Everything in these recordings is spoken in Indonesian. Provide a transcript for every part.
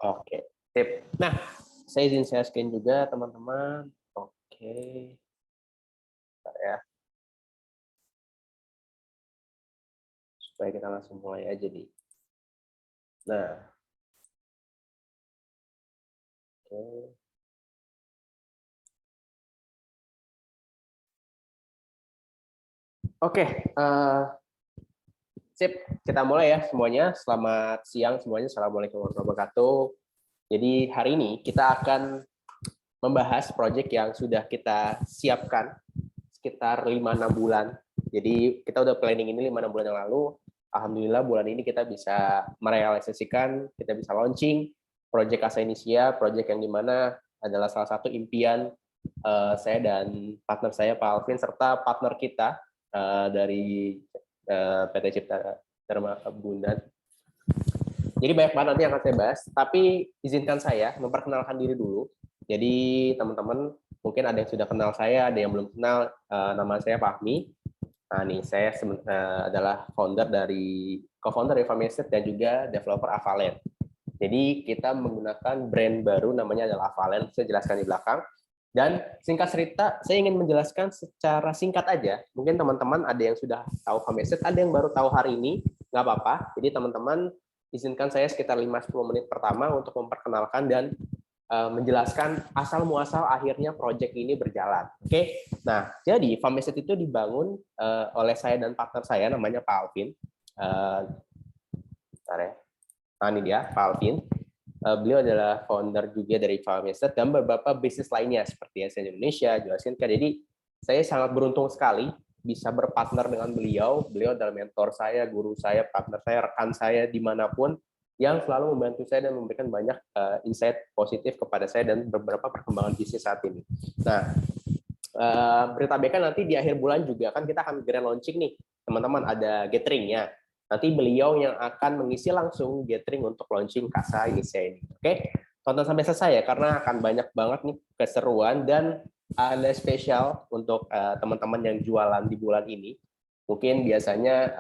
Oke, sip. Nah, saya izin share screen juga teman-teman. Oke, bentar ya, supaya kita langsung mulai aja nih. Nah, oke. Oke, sip. Kita mulai ya semuanya. Selamat siang semuanya. Assalamualaikum warahmatullahi wabarakatuh. Jadi hari ini kita akan membahas proyek yang sudah kita siapkan sekitar 5-6 bulan. Jadi kita udah planning ini 5-6 bulan yang lalu. Alhamdulillah bulan ini kita bisa merealisasikan, kita bisa launching proyek Asa Inisia, proyek yang dimana adalah salah satu impian saya dan partner saya Pak Alvin serta partner kita dari PT Cipta Dharma Abundan. Jadi banyak banget nanti yang akan saya bahas, tapi izinkan saya memperkenalkan diri dulu. Jadi teman-teman mungkin ada yang sudah kenal saya, ada yang belum kenal. Nama saya Fahmi. Nah, nih saya adalah co-founder dari Famiset dan juga developer Avalen. Jadi kita menggunakan brand baru namanya adalah Avalen. Saya jelaskan di belakang. Dan singkat cerita, saya ingin menjelaskan secara singkat aja. Mungkin teman-teman ada yang sudah tahu Famiset, ada yang baru tahu hari ini, nggak apa-apa. Jadi teman-teman izinkan saya sekitar 5-10 menit pertama untuk memperkenalkan dan menjelaskan asal muasal akhirnya proyek ini berjalan. Oke, nah jadi Famiset itu dibangun oleh saya dan partner saya namanya Pak Alvin. Bentar ya. Nah ini dia Pak Alvin. Beliau adalah founder juga dari Famiset dan beberapa bisnis lainnya seperti SN Indonesia, Juasinka. Jadi saya sangat beruntung sekali bisa berpartner dengan beliau. Beliau adalah mentor saya, guru saya, partner saya, rekan saya dimanapun, yang selalu membantu saya dan memberikan banyak insight positif kepada saya dan beberapa perkembangan bisnis saat ini. Nah, berita baiknya nanti di akhir bulan juga kan kita akan grand launching nih, teman-teman, ada gatheringnya. Nanti beliau yang akan mengisi langsung gathering untuk launching Kasa Inisia ini. Oke, tonton sampai selesai ya karena akan banyak banget nih keseruan dan ada spesial untuk teman-teman yang jualan di bulan ini. Mungkin biasanya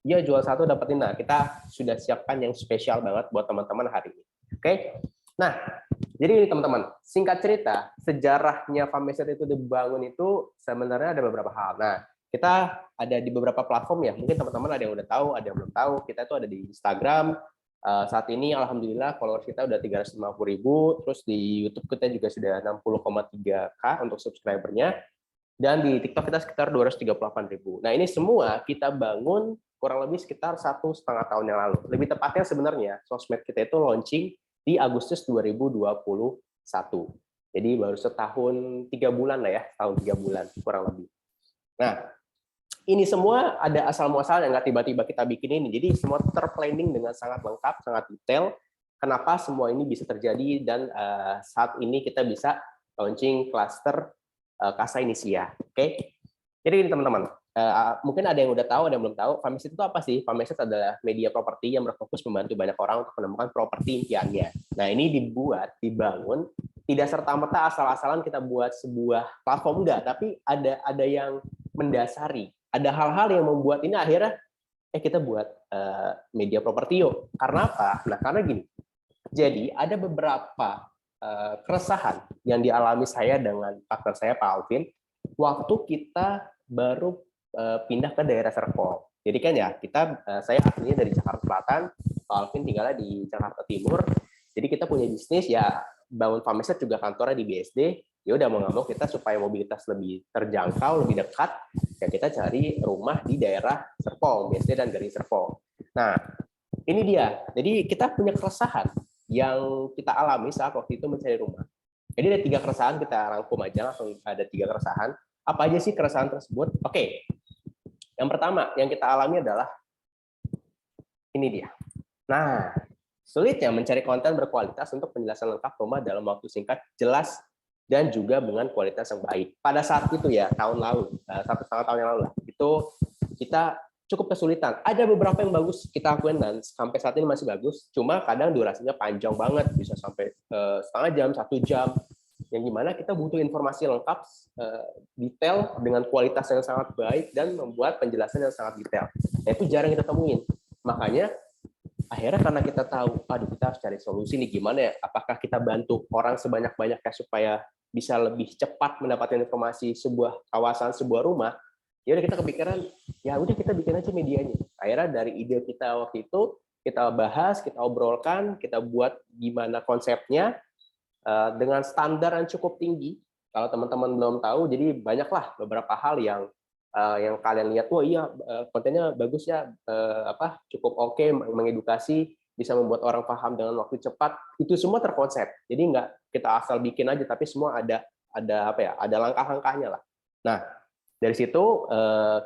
ya jual satu dapetin. Nah, kita sudah siapkan yang spesial banget buat teman-teman hari ini. Oke. Nah, jadi ini teman-teman, singkat cerita, sejarahnya Famiset itu dibangun itu sebenarnya ada beberapa hal. Nah, kita ada di beberapa platform ya. Mungkin teman-teman ada yang udah tahu, ada yang belum tahu. Kita itu ada di Instagram. Saat ini alhamdulillah followers kita udah 350.000, terus di YouTube kita juga sudah 60,3K untuk subscribernya. Dan di TikTok kita sekitar 238.000. Nah, ini semua kita bangun kurang lebih sekitar 1,5 tahun yang lalu. Lebih tepatnya sebenarnya sosmed kita itu launching di Agustus 2021. Jadi baru setahun 3 bulan lah ya, tahun 3 bulan kurang lebih. Nah, ini semua ada asal muasal yang nggak tiba-tiba kita bikin ini. Jadi semua terplanning dengan sangat lengkap, sangat detail. Kenapa semua ini bisa terjadi dan saat ini kita bisa launching cluster Kasa Inisia. Oke. Jadi ini teman-teman, mungkin ada yang udah tahu, ada yang belum tahu. Famiset itu apa sih? Famiset adalah media properti yang berfokus membantu banyak orang untuk menemukan properti impiannya. Nah, ini dibangun tidak serta-merta asal-asalan kita buat sebuah platform, enggak, tapi ada yang mendasari. Ada hal-hal yang membuat ini akhirnya kita buat media properti yuk. Karena apa? Nah, karena gini. Jadi ada beberapa keresahan yang dialami saya dengan partner saya Pak Alvin waktu kita baru pindah ke daerah Serpong. Jadi kan ya saya aslinya dari Jakarta Selatan, Pak Alvin tinggalnya di Jakarta Timur. Jadi kita punya bisnis ya, bangun Famiset juga kantornya di BSD. Ya udah mau nggak mau kita supaya mobilitas lebih terjangkau, lebih dekat, ya kita cari rumah di daerah Serpong, BSD dan Garing Serpong. Nah, ini dia. Jadi kita punya keresahan yang kita alami saat waktu itu mencari rumah. Jadi ada 3 keresahan, kita rangkum aja langsung. Ada 3 keresahan. Apa aja sih keresahan tersebut? Oke. Yang pertama yang kita alami adalah ini dia. Nah, sulitnya mencari konten berkualitas untuk penjelasan lengkap rumah dalam waktu singkat, jelas, dan juga dengan kualitas yang baik. Pada saat itu ya, tahun lalu, 1,5 tahun yang lalu lah, itu kita cukup kesulitan. Ada beberapa yang bagus kita akuin dan sampai saat ini masih bagus, cuma kadang durasinya panjang banget, bisa sampai setengah jam, 1 jam, yang dimana kita butuh informasi lengkap, detail, dengan kualitas yang sangat baik, dan membuat penjelasan yang sangat detail. Nah, itu jarang kita temuin. Makanya Akhirnya karena kita tahu, aduh kita harus cari solusi nih gimana ya, apakah kita bantu orang sebanyak-banyaknya supaya bisa lebih cepat mendapatkan informasi sebuah kawasan, sebuah rumah, ya udah kita kepikiran, ya udah kita bikin aja medianya. Akhirnya dari ide kita waktu itu, kita bahas, kita obrolkan, kita buat gimana konsepnya, dengan standar yang cukup tinggi. Kalau teman-teman belum tahu, jadi banyaklah beberapa hal yang kalian lihat, wah iya kontennya bagus ya, cukup oke, mengedukasi, bisa membuat orang paham dengan waktu cepat. Itu semua terkonsep. Jadi nggak kita asal bikin aja, tapi semua ada langkah-langkahnya lah. Nah, dari situ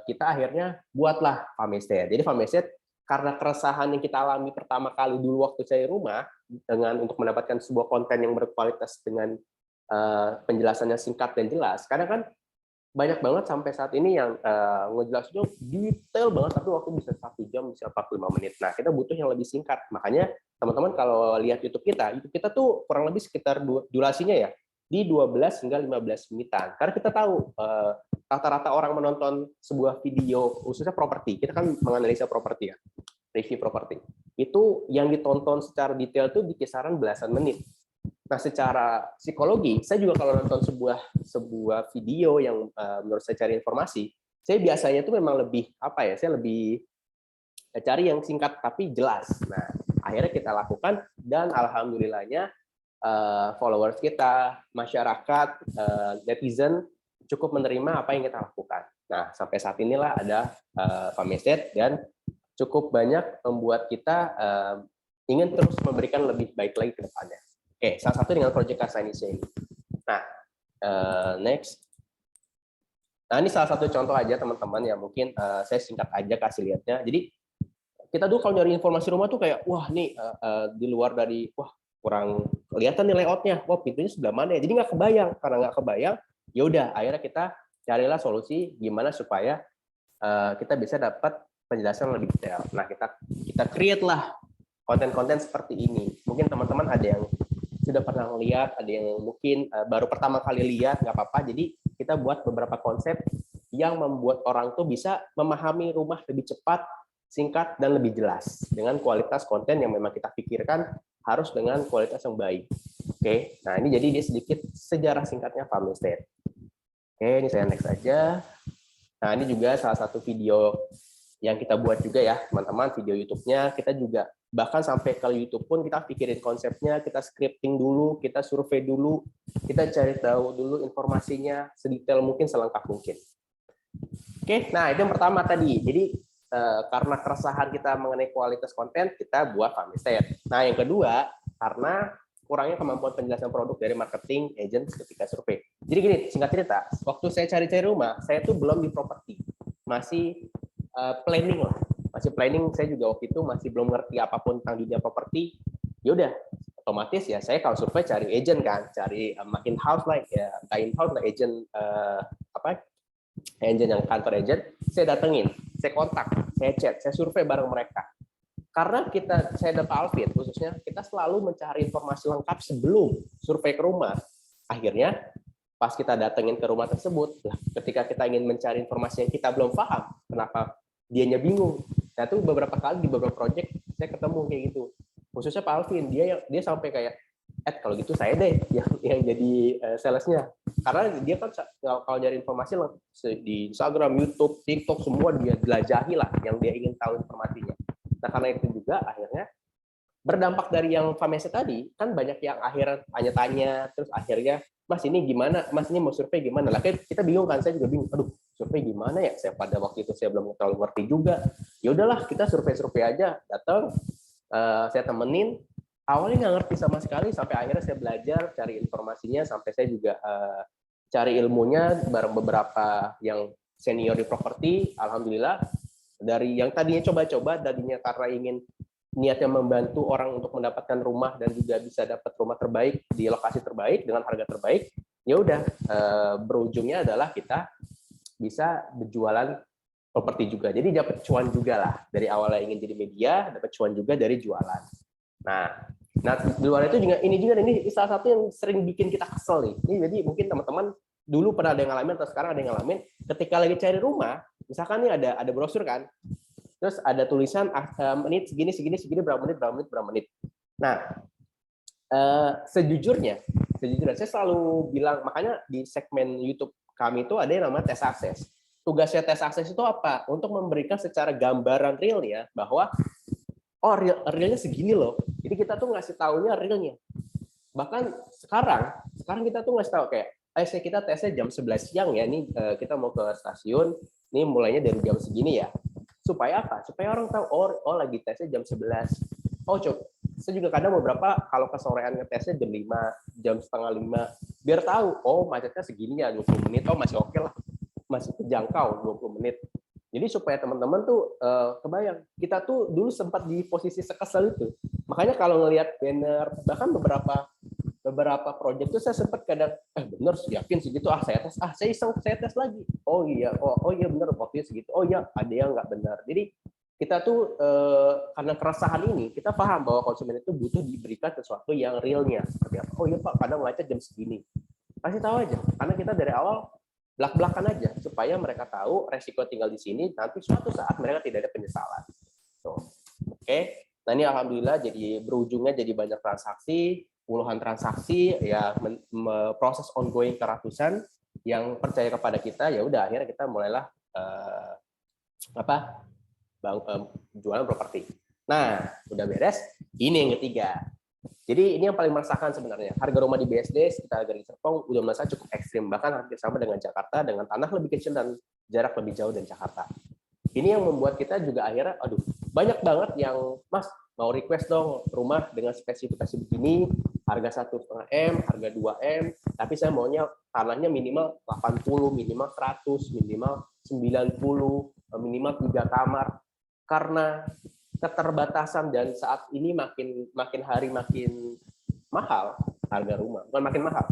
kita akhirnya buatlah Famested. Jadi Famested karena keresahan yang kita alami pertama kali dulu waktu cari rumah, dengan untuk mendapatkan sebuah konten yang berkualitas dengan penjelasannya singkat dan jelas. Karena kan banyak banget sampai saat ini yang ngejelasinnya detail banget, tapi waktu bisa 1 jam, bisa 45 menit. Nah, kita butuh yang lebih singkat. Makanya teman-teman kalau lihat YouTube kita tuh kurang lebih sekitar durasinya ya di 12 hingga 15 menitan. Karena kita tahu rata-rata orang menonton sebuah video, khususnya properti, kita kan menganalisa properti ya, review properti. Itu yang ditonton secara detail tuh di kisaran belasan menit. Nah, secara psikologi, saya juga kalau nonton sebuah video yang menurut saya cari informasi, saya biasanya tuh memang lebih saya lebih cari yang singkat tapi jelas. Nah, akhirnya kita lakukan dan alhamdulillahnya followers kita, masyarakat, netizen cukup menerima apa yang kita lakukan. Nah, sampai saat inilah ada Famested dan cukup banyak membuat kita ingin terus memberikan lebih baik lagi ke depannya. Oke, salah satu dengan Project Casa Indonesia ini. Nah, next. Nah, ini salah satu contoh aja teman-teman ya, mungkin saya singkat aja kasih lihatnya. Jadi kita dulu kalau nyari informasi rumah tuh kayak, wah nih di luar dari, wah kurang kelihatan nih layoutnya, wah pintunya sebelah mana ya, jadi nggak kebayang. Karena nggak kebayang, ya udah akhirnya kita carilah solusi gimana supaya kita bisa dapat penjelasan lebih detail. Nah, kita create lah konten-konten seperti ini. Mungkin teman-teman ada yang sudah pernah lihat, ada yang mungkin baru pertama kali lihat, nggak apa-apa. Jadi kita buat beberapa konsep yang membuat orang tuh bisa memahami rumah lebih cepat, singkat, dan lebih jelas dengan kualitas konten yang memang kita pikirkan harus dengan kualitas yang baik. Oke, nah ini jadi dia sedikit sejarah singkatnya Famested. Oke, ini saya next aja. Nah, ini juga salah satu video yang kita buat juga ya, teman-teman, video YouTube-nya. Kita juga bahkan sampai ke YouTube pun kita pikirin konsepnya, kita scripting dulu, kita survei dulu, kita cari tahu dulu informasinya sedetail mungkin, selengkap mungkin. Oke, nah itu yang pertama tadi. Jadi karena keresahan kita mengenai kualitas konten, kita buat Famested. Nah, yang kedua, karena kurangnya kemampuan penjelasan produk dari marketing agent ketika survei. Jadi gini, singkat cerita, waktu saya cari-cari rumah, saya tuh belum di properti, masih planning lah, masih planning. Saya juga waktu itu masih belum ngerti apapun tentang dunia properti. Yaudah, otomatis ya saya kalau survei cari agent kan, cari in house lah, ya in house lah agent agent yang kantor agent, saya datengin, saya kontak, saya chat, saya survei bareng mereka. Karena saya dan Pak Alvin khususnya, kita selalu mencari informasi lengkap sebelum survei ke rumah. Akhirnya pas kita datengin ke rumah tersebut, ketika kita ingin mencari informasi yang kita belum paham, kenapa dianya bingung. Nah, itu beberapa kali di beberapa project saya ketemu kayak gitu. Khususnya Pak Alvin, dia sampai kayak, kalau gitu saya deh yang jadi salesnya. Karena dia kan kalau nyari informasi di Instagram, YouTube, TikTok, semua dia jelajahi lah yang dia ingin tahu informasinya. Nah, karena itu juga akhirnya berdampak dari yang Famested tadi, kan banyak yang akhirnya tanya-tanya, terus akhirnya, Mas ini gimana? Mas ini mau survei gimana? Lah kita bingung kan, saya juga bingung. Aduh, survei gimana ya? Saya pada waktu itu saya belum terlalu ngerti juga. Ya udahlah, kita survei aja, datang, saya temenin. Awalnya nggak ngerti sama sekali, sampai akhirnya saya belajar cari informasinya, sampai saya juga cari ilmunya bareng beberapa yang senior di properti. Alhamdulillah, dari yang tadinya coba-coba, tadinya karena ingin niatnya membantu orang untuk mendapatkan rumah dan juga bisa dapat rumah terbaik di lokasi terbaik dengan harga terbaik, ya udah berujungnya adalah kita bisa berjualan properti juga. Jadi dapat cuan juga lah, dari awalnya ingin jadi media, dapat cuan juga dari jualan. Nah di luar itu juga ini salah satu yang sering bikin kita kesel nih. Ini jadi mungkin teman-teman dulu pernah ada yang ngalamin atau sekarang ada yang ngalamin, ketika lagi cari rumah, misalkan nih ada brosur kan, terus ada tulisan menit segini segini segini berapa menit berapa menit berapa menit. Nah, sejujurnya saya selalu bilang, makanya di segmen YouTube kami itu ada yang namanya tes akses. Tugasnya tes akses itu apa? Untuk memberikan secara gambaran real ya, bahwa oh realnya segini loh. Jadi kita tuh ngasih taunya realnya. Bahkan sekarang kita tuh ngasih tahu kayak, kita tesnya jam 11 siang ya, nih kita mau ke stasiun, nih mulainya dari jam segini ya. Supaya apa? Supaya orang tahu, oh lagi tesnya jam 11. Oh coba, saya juga kadang beberapa kalau kesorean ngetesnya jam 5, jam setengah 5, biar tahu, oh macetnya segini ya, 20 menit, oh masih oke lah, masih terjangkau 20 menit. Jadi supaya teman-teman tuh kebayang, kita tuh dulu sempat di posisi sekesel itu. Makanya kalau ngelihat banner, bahkan beberapa proyek tuh saya sempat kadang, bener yakin segitu, saya iseng saya tes lagi. Oh iya, oh iya bener waktunya segitu. Oh iya, ada yang nggak benar. Jadi kita tuh karena keresahan ini, kita paham bahwa konsumen itu butuh diberikan sesuatu yang realnya. Seperti apa? Oh iya Pak, kadang macet jam segini. Kasih tahu aja, karena kita dari awal belak-belakan aja supaya mereka tahu resiko tinggal di sini, nanti suatu saat mereka tidak ada penyesalan. Oke. Nah ini alhamdulillah jadi berujungnya jadi banyak transaksi, puluhan transaksi ya, proses ongoing ke ratusan yang percaya kepada kita, ya udah akhirnya kita mulailah jualan properti. Nah, udah beres. Ini yang ketiga. Jadi ini yang paling meresahkan sebenarnya. Harga rumah di BSD sekitar Gali Serpong udah merasa cukup ekstrim, bahkan hampir sama dengan Jakarta, dengan tanah lebih kecil dan jarak lebih jauh dari Jakarta. Ini yang membuat kita juga akhirnya, banyak banget yang, Mas mau request dong rumah dengan spesifikasi begini, harga 1,5 M, harga 2 M, tapi saya maunya tanahnya minimal 80, minimal 100, minimal 90, minimal 3 kamar. Karena keterbatasan dan saat ini makin hari makin mahal harga rumah, bukan makin mahal,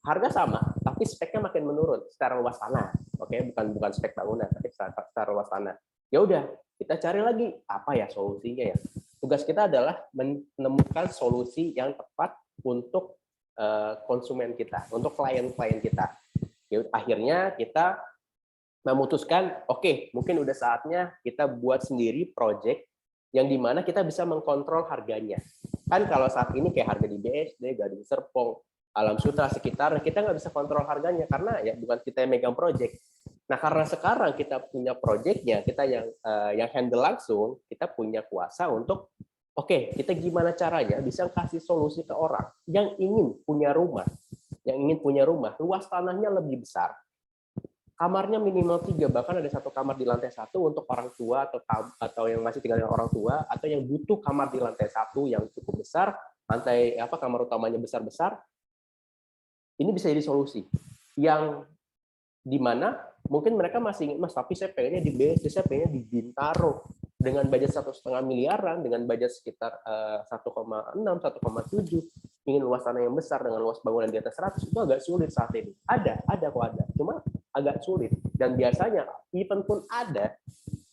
harga sama tapi speknya makin menurun secara luas tanah. Oke, bukan spek bangunan tapi secara luas tanah. Ya udah, kita cari lagi apa ya solusinya ya. Tugas kita adalah menemukan solusi yang tepat untuk konsumen kita, untuk klien-klien kita. Ya, akhirnya kita memutuskan, oke, mungkin udah saatnya kita buat sendiri project yang dimana kita bisa mengkontrol harganya. Kan kalau saat ini kayak harga di BSD, Gading Serpong, Alam Sutra sekitar, kita nggak bisa kontrol harganya karena ya bukan kita yang megang project. Nah karena sekarang kita punya projectnya, kita yang handle langsung, kita punya kuasa untuk oke, kita gimana caranya bisa kasih solusi ke orang yang ingin punya rumah, luas tanahnya lebih besar, kamarnya minimal 3, bahkan ada 1 kamar di lantai 1 untuk orang tua atau yang masih tinggal dengan orang tua, atau yang butuh kamar di lantai 1 yang cukup besar, kamar utamanya besar-besar. Ini bisa jadi solusi yang dimana mungkin mereka masih ingin, Mas, tapi saya pengennya di BSD, saya pengennya di Bintaro dengan budget 1,5 miliaran, dengan budget sekitar 1,6, 1,7, ingin luas tanah yang besar dengan luas bangunan di atas 100, itu agak sulit saat ini. Ada kok ada, cuma agak sulit. Dan biasanya event pun ada,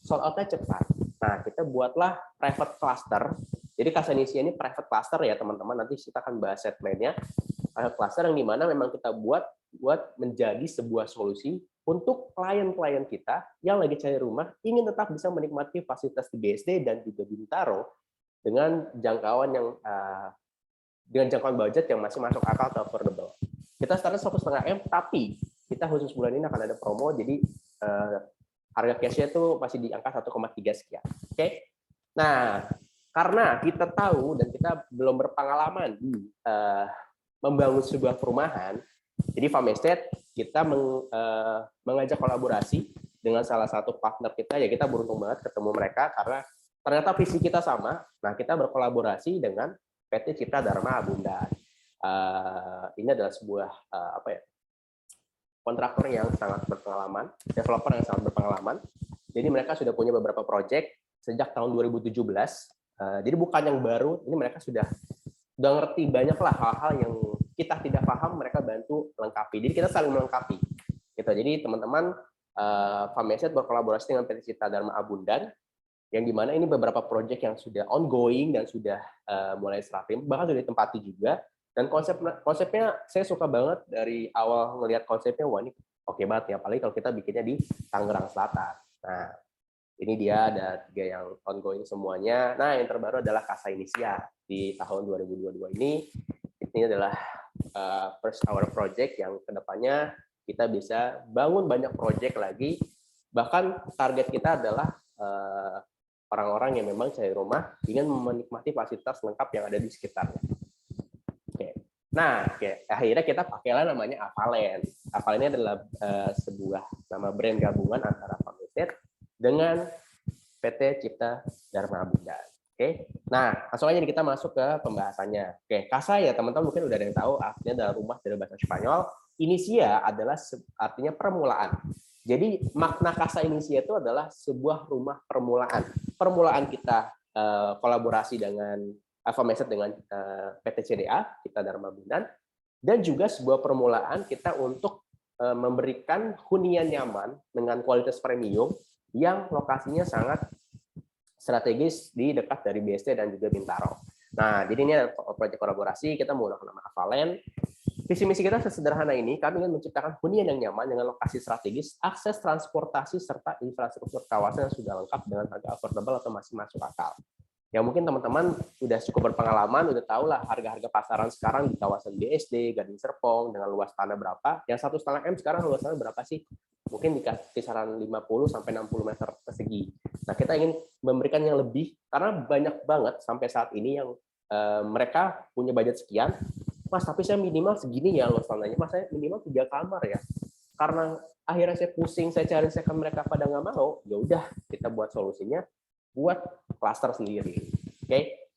sold out-nya cepat. Nah, kita buatlah private cluster. Jadi Kasanisia ini private cluster ya teman-teman, nanti kita akan bahas segmennya. Private cluster yang dimana memang kita buat menjadi sebuah solusi untuk klien-klien kita yang lagi cari rumah, ingin tetap bisa menikmati fasilitas di BSD dan juga Bintaro dengan jangkauan budget yang masih masuk akal atau affordable. Kita startnya 1,5 M, tapi kita khusus bulan ini akan ada promo, jadi harga cashnya itu masih di angka 1,3 sekian. Oke. Nah, karena kita tahu dan kita belum berpengalaman di membangun sebuah perumahan, jadi Farm Estate kita mengajak kolaborasi dengan salah satu partner kita, ya kita beruntung banget ketemu mereka karena ternyata visi kita sama. Nah, kita berkolaborasi dengan PT Cipta Dharma Abundan. Ini adalah sebuah kontraktor yang sangat berpengalaman, developer yang sangat berpengalaman. Jadi mereka sudah punya beberapa proyek sejak tahun 2017. Jadi bukan yang baru, ini mereka sudah ngerti banyak lah hal-hal yang kita tidak paham, mereka bantu melengkapi. Jadi kita saling melengkapi. Gitu. Jadi teman-teman, Farm Estate berkolaborasi dengan PT Cipta Dharma Abundan, yang dimana ini beberapa proyek yang sudah ongoing dan sudah mulai serapim, bahkan sudah ditempati juga. Dan konsepnya saya suka banget dari awal ngelihat konsepnya, wah ini oke banget ya, apalagi kalau kita bikinnya di Tangerang Selatan. Nah, Ini dia ada 3 yang ongoing semuanya. Nah, yang terbaru adalah Casa Inisia di tahun 2022 ini. Ini adalah first hour project yang kedepannya kita bisa bangun banyak project lagi. Bahkan target kita adalah orang-orang yang memang cari rumah ingin menikmati fasilitas lengkap yang ada di sekitarnya. Oke. Nah, akhirnya kita pakailah namanya Avalen. Avalen ini adalah sebuah nama brand gabungan antara Farm dengan PT Cipta Dharma Abunda. Oke, nah langsung aja kita masuk ke pembahasannya. Oke, Casa ya teman-teman mungkin udah ada yang tahu artinya adalah rumah dari bahasa Spanyol. Inicia adalah artinya permulaan. Jadi makna Casa Inicia itu adalah sebuah rumah permulaan. Permulaan kita kolaborasi dengan Farm dengan PT CDA Cipta Dharma Abunda, dan juga sebuah permulaan kita untuk memberikan hunian nyaman dengan kualitas premium yang lokasinya sangat strategis di dekat dari BSD dan juga Bintaro. Nah, jadi ini adalah proyek kolaborasi, kita menggunakan nama Avalen. Visi misi kita sesederhana ini, kami ingin menciptakan hunian yang nyaman dengan lokasi strategis, akses transportasi, serta infrastruktur kawasan yang sudah lengkap dengan harga affordable atau masih masuk akal. Ya mungkin teman-teman udah cukup berpengalaman, udah tahu lah harga-harga pasaran sekarang di kawasan BSD, Gading Serpong dengan luas tanah berapa. Yang 1,5 M sekarang luas tanah berapa sih? Mungkin di kisaran 50 sampai 60 meter persegi. Nah, kita ingin memberikan yang lebih karena banyak banget sampai saat ini yang mereka punya budget sekian. Mas, tapi saya minimal segini ya luas tanahnya. Mas, saya minimal 3 kamar ya. Karena akhirnya saya pusing, saya cari second, mereka pada nggak mau. Ya udah, kita buat solusinya buat klaster sendiri. Oke.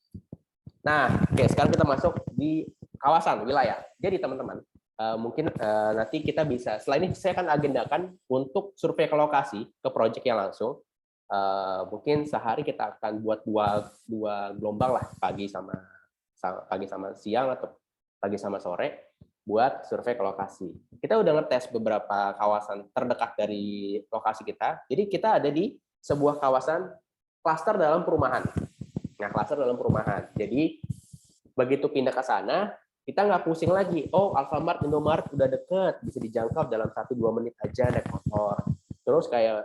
Nah, sekarang kita masuk di kawasan wilayah. Jadi teman-teman, mungkin nanti kita bisa, selain ini saya akan agendakan untuk survei ke lokasi, ke proyek yang langsung. Mungkin sehari kita akan buat dua gelombang lah, pagi sama siang atau pagi sama sore, buat survei ke lokasi. Kita udah ngetes beberapa kawasan terdekat dari lokasi kita. Jadi kita ada di sebuah kawasan klaster dalam perumahan. Nah, klaster dalam perumahan. Jadi begitu pindah ke sana, kita nggak pusing lagi. Oh, Alfamart, Indomaret udah deket, bisa dijangkau dalam 1-2 menit aja naik motor. Terus kayak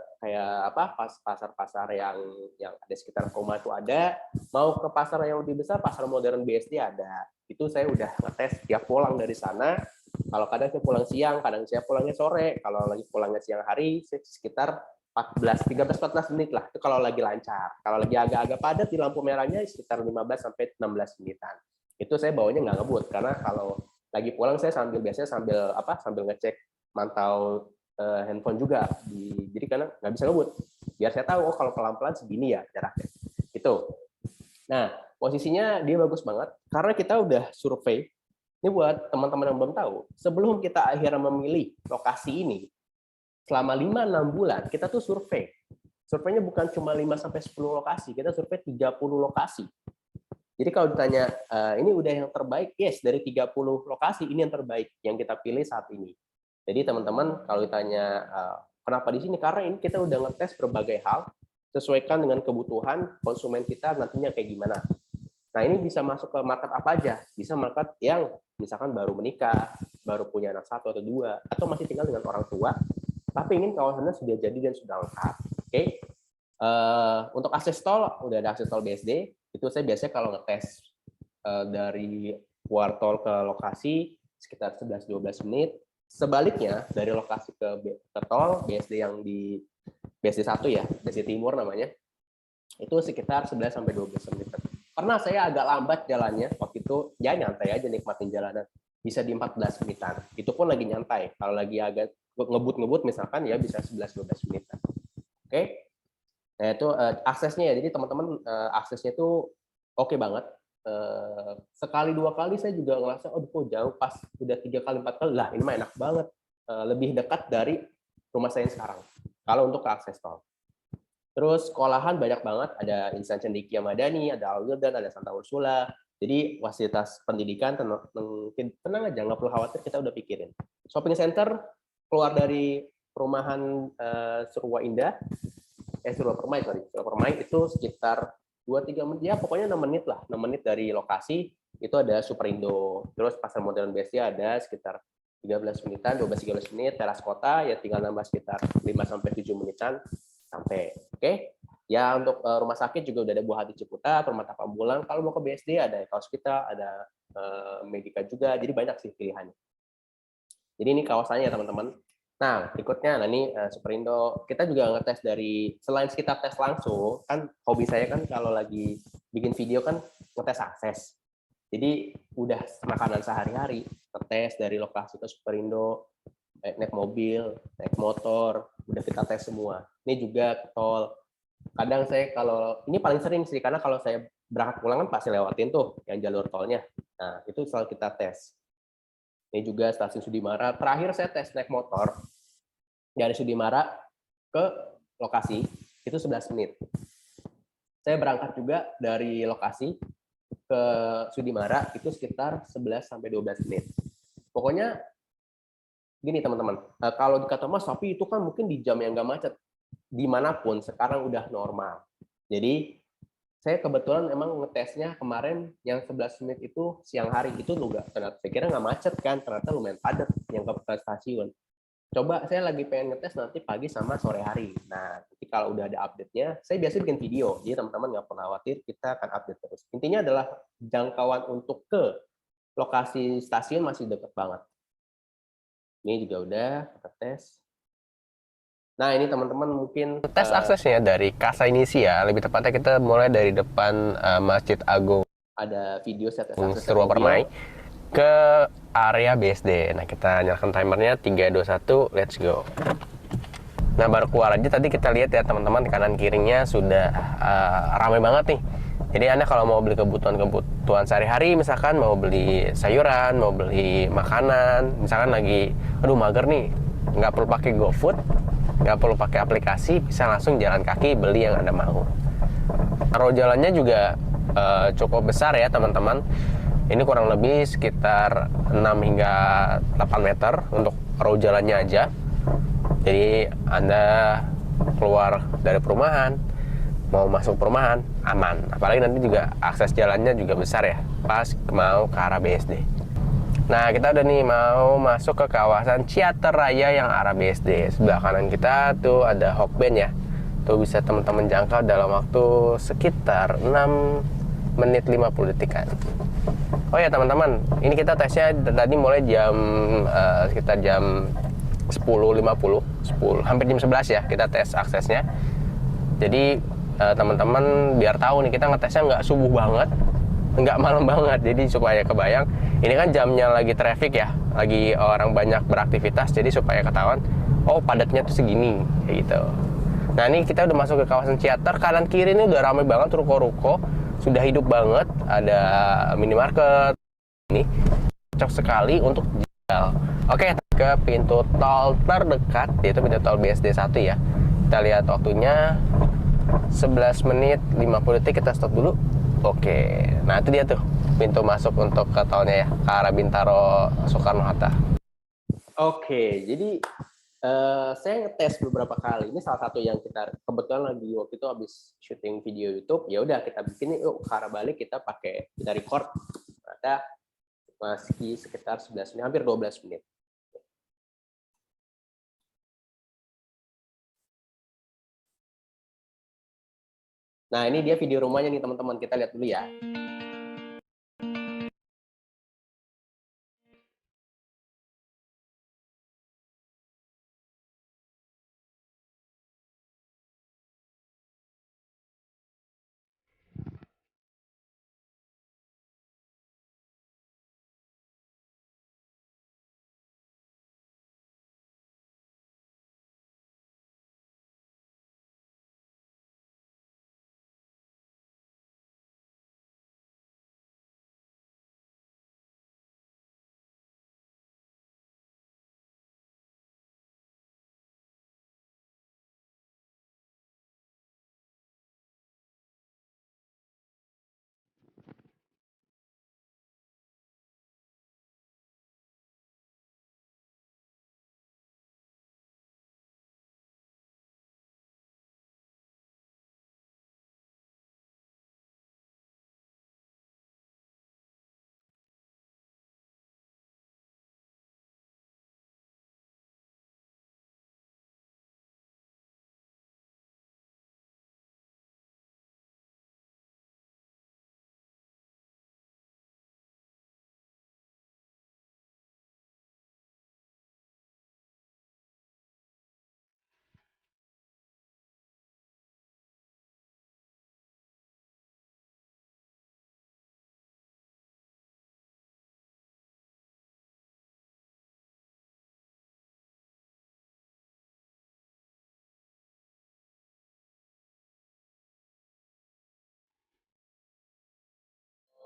apa? Pasar-pasar yang ada sekitar rumah itu ada. Mau ke pasar yang lebih besar, pasar modern BSD ada. Itu saya udah ngetes tiap pulang dari sana. Kalau kadang saya pulang siang, kadang saya pulangnya sore. Kalau lagi pulangnya siang hari, sekitar 13-14 menit lah, itu kalau lagi lancar. Kalau lagi agak-agak padat di lampu merahnya sekitar 15 sampai 16 menitan. Itu saya bawanya nggak ngebut karena kalau lagi pulang saya biasanya sambil ngecek mantau handphone juga. Jadi karena nggak bisa ngebut. Biar saya tahu kalau pelan-pelan segini ya jaraknya. Itu. Nah, posisinya dia bagus banget karena kita udah survei. Ini buat teman-teman yang belum tahu, sebelum kita akhirnya memilih lokasi ini, selama 5-6 bulan kita tuh survei. Surveinya bukan cuma 5-10 lokasi, kita survei 30 lokasi. Jadi kalau ditanya, ini udah yang terbaik, yes, dari 30 lokasi ini yang terbaik yang kita pilih saat ini. Jadi teman-teman kalau ditanya kenapa di sini, karena ini kita udah ngetes berbagai hal, sesuaikan dengan kebutuhan konsumen kita nantinya kayak gimana. Nah, ini bisa masuk ke market apa aja? Bisa market yang misalkan baru menikah, baru punya anak 1 atau 2, atau masih tinggal dengan orang tua, tapi ingin kawasannya sudah jadi dan sudah lengkap. Oke. Untuk akses tol, udah ada akses tol BSD. Itu saya biasanya kalau ngetes dari keluar tol ke lokasi sekitar 11-12 menit. Sebaliknya dari lokasi ke tol BSD yang di BSD 1 ya, BSD Timur namanya, itu sekitar 11-12 menit. Karena saya agak lambat jalannya waktu itu, ya nyantai aja nikmatin jalanan. Bisa di 14 menitan. Itu pun lagi nyantai. Kalau lagi agak ngebut misalkan ya bisa 11-12 menit. Oke. Nah, itu aksesnya ya. Jadi teman-teman aksesnya itu oke banget. Sekali 2 kali saya juga ngerasa kok jauh, pas udah 3 kali 4 kali lah ini mah enak banget. Lebih dekat dari rumah saya yang sekarang. Kalau untuk ke akses tol. Terus sekolahan banyak banget, ada Insan Cendekia Madani, ada Al Wildan, ada Santa Ursula. Jadi fasilitas pendidikan tenang aja, nggak perlu khawatir, kita udah pikirin. Shopping center keluar dari perumahan Surwa Indah, Surwa Permai itu sekitar 2-3 menit, ya pokoknya 6 menit lah, 6 menit dari lokasi itu ada Superindo. Terus pasar modern BSD ada sekitar 13 menitan, 12-13 menit, teras kota ya tinggal nambah sekitar 5-7 menitan sampai. Oke. Ya untuk rumah sakit juga udah ada Buah Hati Ciputat, Rumah Tapak Ambulan. Kalau mau ke BSD ada Kaos Kita, ada Medika juga. Jadi banyak sih pilihannya. Jadi ini kawasannya ya teman-teman. Nah, berikutnya, nah ini Superindo, kita juga ngetes dari, selain kita tes langsung, kan hobi saya kan kalau lagi bikin video kan ngetes akses. Jadi udah makanan sehari-hari, ngetes dari lokasi ke Superindo, naik mobil, naik motor, udah kita tes semua. Ini juga tol. Kadang saya kalau, ini paling sering sih, karena kalau saya berangkat pulang kan pasti lewatin tuh yang jalur tolnya. Nah, itu selalu kita tes. Ini juga stasiun Sudimara. Terakhir saya tes naik motor dari Sudimara ke lokasi itu 11 menit. Saya berangkat juga dari lokasi ke Sudimara itu sekitar 11 sampai 12 menit. Pokoknya gini teman-teman, kalau dikata Mas, tapi itu kan mungkin di jam yang nggak macet. Dimanapun sekarang udah normal. Jadi saya kebetulan emang ngetesnya kemarin yang 11 menit itu siang hari itu juga ternyata saya kira nggak macet kan, ternyata lumayan padat yang ke stasiun. Coba saya lagi pengen ngetes nanti pagi sama sore hari. Nah, nanti kalau udah ada update-nya, saya biasa bikin video. Jadi teman-teman nggak perlu khawatir, kita akan update terus. Intinya adalah jangkauan untuk ke lokasi stasiun masih dekat banget. Ini juga udah kita tes. Nah, ini teman-teman mungkin Tes aksesnya dari Kasa Inisia, lebih tepatnya kita mulai dari depan Masjid Agung ada video saya tes akses Seruan Permai video. ke area BSD. Nah, kita nyalakan timernya 3, 2, 1, let's go. Nah, baru keluar aja tadi kita lihat ya teman-teman, kanan kirinya sudah ramai banget nih. Jadi Anda kalau mau beli kebutuhan sehari-hari, misalkan mau beli sayuran, mau beli makanan, misalkan lagi aduh mager nih, nggak perlu pakai GoFood, nggak perlu pakai aplikasi, bisa langsung jalan kaki beli yang Anda mau. Arus jalannya juga cukup besar ya teman-teman. Ini kurang lebih sekitar 6 hingga 8 meter untuk arus jalannya aja. Jadi Anda keluar dari perumahan, mau masuk perumahan, aman. Apalagi nanti juga akses jalannya juga besar ya, pas mau ke arah BSD. Nah, kita udah nih mau masuk ke kawasan Ciater Raya yang arah BSD. Sebelah kanan kita tuh ada Hokben ya. Tuh bisa teman-teman jangkau dalam waktu sekitar 6 menit 50 detikan. Oh ya teman-teman, ini kita tesnya tadi mulai jam sekitar jam 10.50, hampir jam 11 ya kita tes aksesnya. Jadi teman-teman biar tahu nih, kita ngetesnya nggak subuh banget, nggak malam banget. Jadi supaya kebayang, ini kan jamnya lagi traffic ya, lagi orang banyak beraktivitas, jadi supaya ketahuan, oh padatnya tuh segini, kayak gitu. Nah ini kita udah masuk ke kawasan Ciater, kanan kiri ini udah ramai banget, ruko-ruko, sudah hidup banget, ada minimarket, ini cocok sekali untuk jalan. Oke, ke pintu tol terdekat, yaitu pintu tol BSD 1 ya. Kita lihat waktunya 11 menit 50 detik, kita stop dulu. Oke, nah itu dia tuh pintu masuk untuk ke tolnya ya, ke arah Bintaro Soekarno-Hatta. Oke, jadi saya ngetes beberapa kali. Ini salah satu yang kita kebetulan lagi waktu itu habis syuting video YouTube. Ya udah kita bikin yuk ke arah balik, kita record. Ada masih sekitar 11 menit, hampir 12 menit. Nah, ini dia video rumahnya nih teman-teman. Kita lihat dulu ya.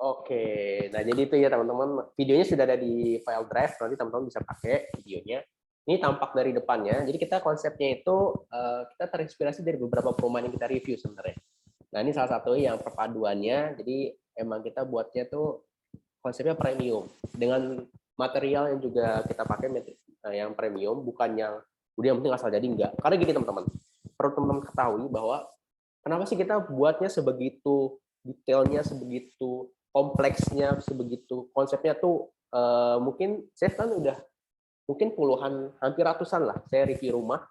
Oke, nah jadi itu ya teman-teman, videonya sudah ada di file drive, nanti teman-teman bisa pakai videonya. Ini tampak dari depannya, jadi kita konsepnya itu kita terinspirasi dari beberapa perumahan yang kita review sebenarnya. Nah ini salah satu yang perpaduannya, jadi emang kita buatnya tuh konsepnya premium dengan material yang juga kita pakai yang premium, bukan yang udah yang penting asal jadi, enggak. Karena gini teman-teman, perlu teman-teman ketahui bahwa kenapa sih kita buatnya sebegitu detailnya, sebegitu kompleksnya, sebegitu konsepnya tuh mungkin saya kan udah mungkin puluhan, hampir ratusan lah saya review rumah.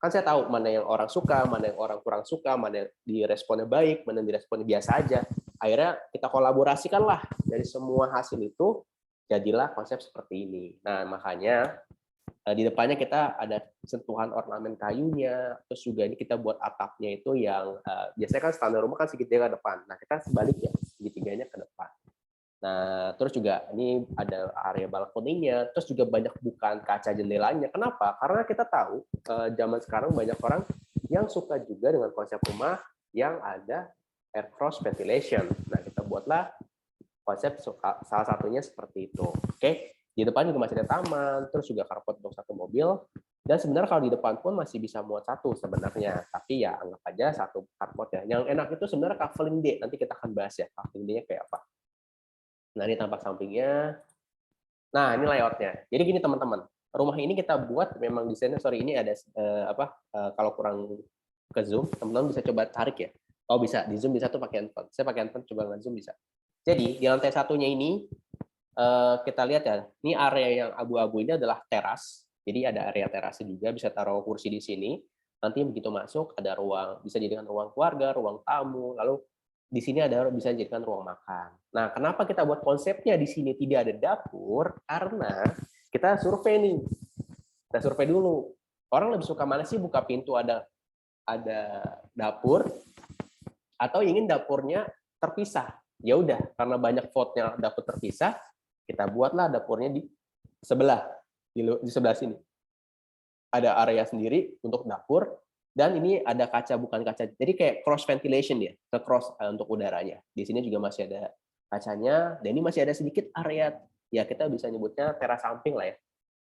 Kan saya tahu mana yang orang suka, mana yang orang kurang suka, mana yang diresponnya baik, mana yang diresponnya biasa aja. Akhirnya kita kolaborasikan lah dari semua hasil itu, jadilah konsep seperti ini. Nah makanya di depannya kita ada sentuhan ornamen kayunya, terus juga ini kita buat atapnya itu yang biasanya kan standar rumah kan segitiga ke depan. Nah kita sebaliknya, segitiganya ke depan. Nah, terus juga ini ada area balkoninya, terus juga banyak bukaan kaca jendelanya. Kenapa? Karena kita tahu zaman sekarang banyak orang yang suka juga dengan konsep rumah yang ada air cross ventilation. Nah, kita buatlah konsep salah satunya seperti itu. Oke, di depan juga masih ada taman, terus juga carport untuk satu mobil. Dan sebenarnya kalau di depan pun masih bisa muat satu sebenarnya, tapi ya anggap aja satu carport ya. Yang enak itu sebenarnya coupling D. Nanti kita akan bahas ya coupling D-nya kayak apa. Nah, ini tampak sampingnya. Nah, ini layoutnya. Jadi gini teman-teman, rumah ini kita buat memang desainnya, sorry ini ada kalau kurang ke zoom, teman-teman bisa coba tarik ya. Oh bisa, di zoom bisa tuh pakai handphone. Saya pakai handphone, coba nge-zoom bisa. Jadi di lantai satunya ini kita lihat ya, ini area yang abu-abu ini adalah teras. Jadi ada area terasnya juga, bisa taruh kursi di sini. Nanti begitu masuk ada ruang, bisa jadikan ruang keluarga, ruang tamu, lalu di sini ada bisa dijadikan ruang makan. Nah, kenapa kita buat konsepnya di sini tidak ada dapur? Karena kita survei nih. Kita survei dulu. Orang lebih suka mana sih buka pintu ada dapur atau ingin dapurnya terpisah? Ya udah, karena banyak vote-nya dapur terpisah, kita buatlah dapurnya di sebelah di sebelah sini. Ada area sendiri untuk dapur, dan ini ada kaca, bukan kaca, jadi kayak cross ventilation ya, ke cross untuk udaranya. Di sini juga masih ada kacanya, dan ini masih ada sedikit area, ya kita bisa nyebutnya teras samping lah ya.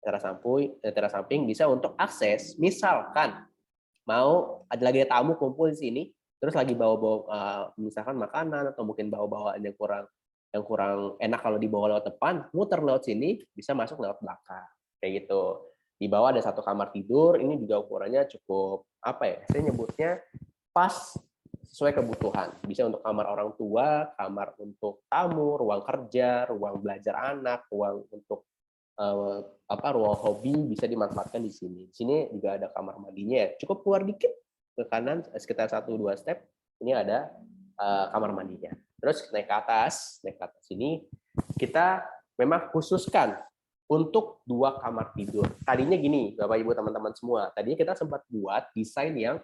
Teras samping bisa untuk akses, misalkan mau ada lagi tamu kumpul di sini, terus lagi bawa-bawa misalkan makanan atau mungkin bawa-bawaan yang kurang enak kalau dibawa lewat depan, muter lewat sini, bisa masuk lewat belakang. Kayak gitu. Di bawah ada satu kamar tidur, ini juga ukurannya cukup apa ya? Saya nyebutnya pas sesuai kebutuhan. Bisa untuk kamar orang tua, kamar untuk tamu, ruang kerja, ruang belajar anak, ruang untuk ruang hobi bisa dimanfaatkan di sini. Di sini juga ada kamar mandinya ya. Cukup keluar dikit ke kanan sekitar 1-2 step, ini ada kamar mandinya. Terus naik ke atas ini kita memang khususkan untuk 2 kamar tidur. Tadinya gini, Bapak Ibu teman-teman semua, tadinya kita sempat buat desain yang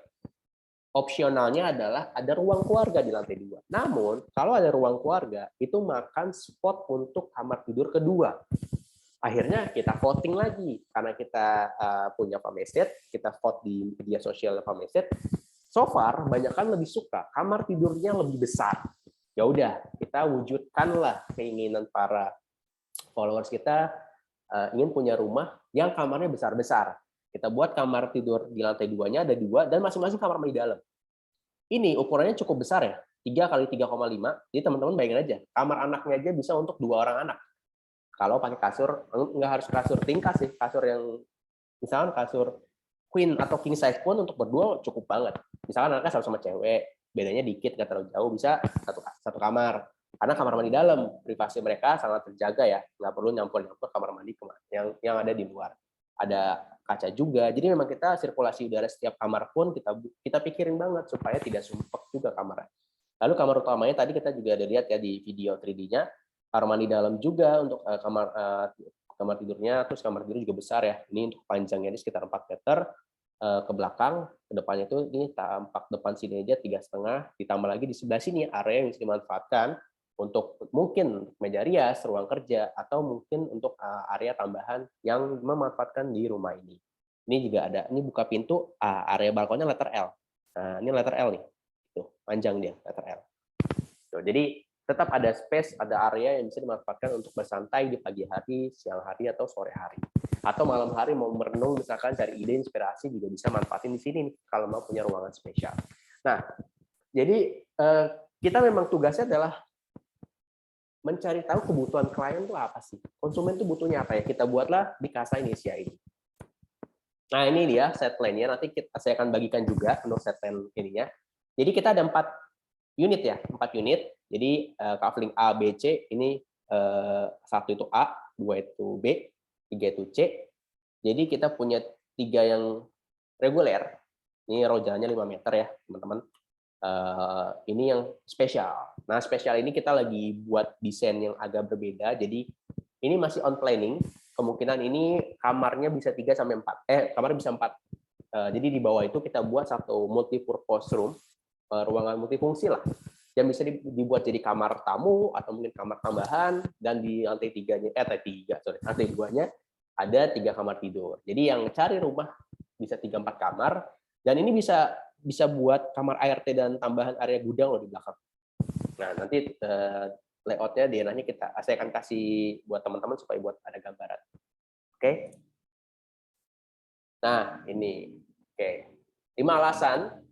opsionalnya adalah ada ruang keluarga di lantai 2. Namun, kalau ada ruang keluarga, itu makan spot untuk kamar tidur kedua. Akhirnya kita voting lagi, karena kita punya Famesset, kita vote di media sosial Famesset. So far, banyak kan lebih suka kamar tidurnya lebih besar. Ya udah, kita wujudkanlah keinginan para followers kita ingin punya rumah yang kamarnya besar-besar. Kita buat kamar tidur di lantai 2-nya ada 2 dan masing-masing kamar mandi dalam. Ini ukurannya cukup besar ya, 3 kali 3,5. Jadi teman-teman bayangin aja, kamar anaknya aja bisa untuk 2 orang anak. Kalau pakai kasur, nggak harus kasur tingkat sih, kasur yang misalkan kasur queen atau king size pun untuk berdua cukup banget. Misalkan anaknya sama cewek, bedanya dikit, nggak terlalu jauh, bisa satu kamar. Karena kamar mandi dalam, privasi mereka sangat terjaga ya, nggak perlu nyampur-nyampur kamar mandi yang ada di luar. Ada kaca juga, jadi memang kita sirkulasi udara setiap kamar pun kita pikirin banget supaya tidak sumpek juga kamarnya. Lalu kamar utamanya tadi kita juga ada lihat ya di video 3D-nya, kamar mandi dalam juga untuk kamar tidurnya, terus kamar tidur juga besar ya. Ini untuk panjangnya ini sekitar 4 meter ke belakang, ke depannya itu ini tampak depan sini aja 3,5, ditambah lagi di sebelah sini area yang bisa dimanfaatkan untuk mungkin meja rias, ruang kerja, atau mungkin untuk area tambahan yang memanfaatkan di rumah ini. Ini juga ada, ini buka pintu, area balkonnya letter L. Nah, ini letter L nih, tuh panjang dia letter L. Tuh, jadi tetap ada space, ada area yang bisa dimanfaatkan untuk bersantai di pagi hari, siang hari, atau sore hari. Atau malam hari mau merenung, misalkan cari ide, inspirasi, juga bisa manfaatin di sini nih, kalau mau punya ruangan spesial. Nah, jadi kita memang tugasnya adalah mencari tahu kebutuhan klien itu apa sih. Konsumen itu butuhnya apa ya. Kita buatlah di Casa Indonesia ini. Nah, ini dia set plan-nya. Nanti saya akan bagikan juga untuk set plan ininya. Jadi kita ada 4 unit ya, 4 unit. Jadi kafling A, B, C ini 1 itu A, 2 itu B, 3 itu C. Jadi kita punya 3 yang reguler. Ini rojalnya 5 meter ya, teman-teman. Ini yang spesial. Nah, spesial ini kita lagi buat desain yang agak berbeda. Jadi ini masih on planning. Kemungkinan ini kamarnya bisa 3 sampai 4. Kamarnya bisa 4. Jadi di bawah itu kita buat satu multi-purpose room, ruangan multifungsi lah, yang bisa dibuat jadi kamar tamu atau mungkin kamar tambahan, dan di lantai 3-nya lantai 2-nya ada 3 kamar tidur. Jadi yang cari rumah bisa 3-4 kamar, dan ini bisa buat kamar ART dan tambahan area gudang loh di belakang. Nah, nanti layoutnya, DNA-nya saya akan kasih buat teman-teman supaya buat ada gambaran. Oke. Nah, ini. Oke. 5 alasan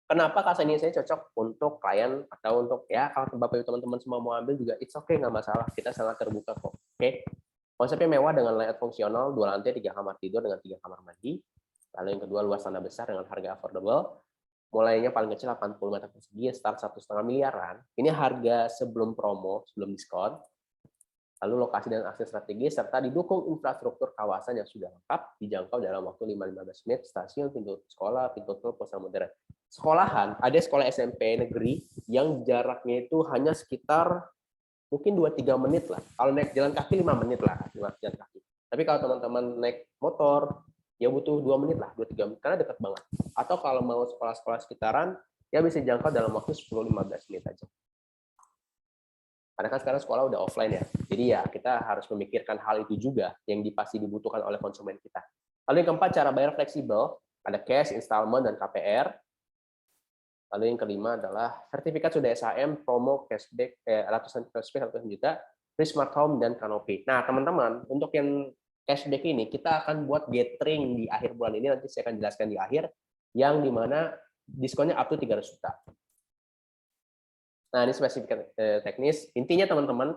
kenapa Casa ini saya cocok untuk klien atau untuk ya kalau Bapak Ibu teman-teman semua mau ambil juga it's okay, nggak masalah. Kita sangat terbuka kok. Oke. Konsepnya mewah dengan layout fungsional, 2 lantai, 3 kamar tidur dengan 3 kamar mandi. Lalu yang kedua, luas tanah besar dengan harga affordable. Mulainya paling kecil 80 meter persegi, start 1,5 miliaran. Ini harga sebelum promo, sebelum diskon. Lalu lokasi dan akses strategis, serta didukung infrastruktur kawasan yang sudah lengkap, dijangkau dalam waktu 5-15 menit, stasiun, pintu sekolah, pintu tol, pos modern. Sekolahan, ada sekolah SMP negeri yang jaraknya itu hanya sekitar mungkin 2-3 menit lah. Kalau naik jalan kaki 5 menit lah, jalan kaki. Tapi kalau teman-teman naik motor, ya butuh 2 menit lah, 2-3 menit, karena dekat banget. Atau kalau mau sekolah-sekolah sekitaran, ya bisa jangkau dalam waktu 10-15 menit aja. Karena kan sekarang sekolah udah offline ya, jadi ya kita harus memikirkan hal itu juga yang pasti dibutuhkan oleh konsumen kita. Lalu yang keempat, cara bayar fleksibel, ada cash, installment, dan KPR. Lalu yang kelima adalah sertifikat sudah SHM, promo, cashback, ratusan juta, free smart home, dan kanopi. Nah, teman-teman, untuk yang cashback ini, kita akan buat gathering di akhir bulan ini, nanti saya akan jelaskan di akhir, yang dimana diskonnya up to 300 juta. Nah, ini spesifikasi teknis. Intinya, teman-teman,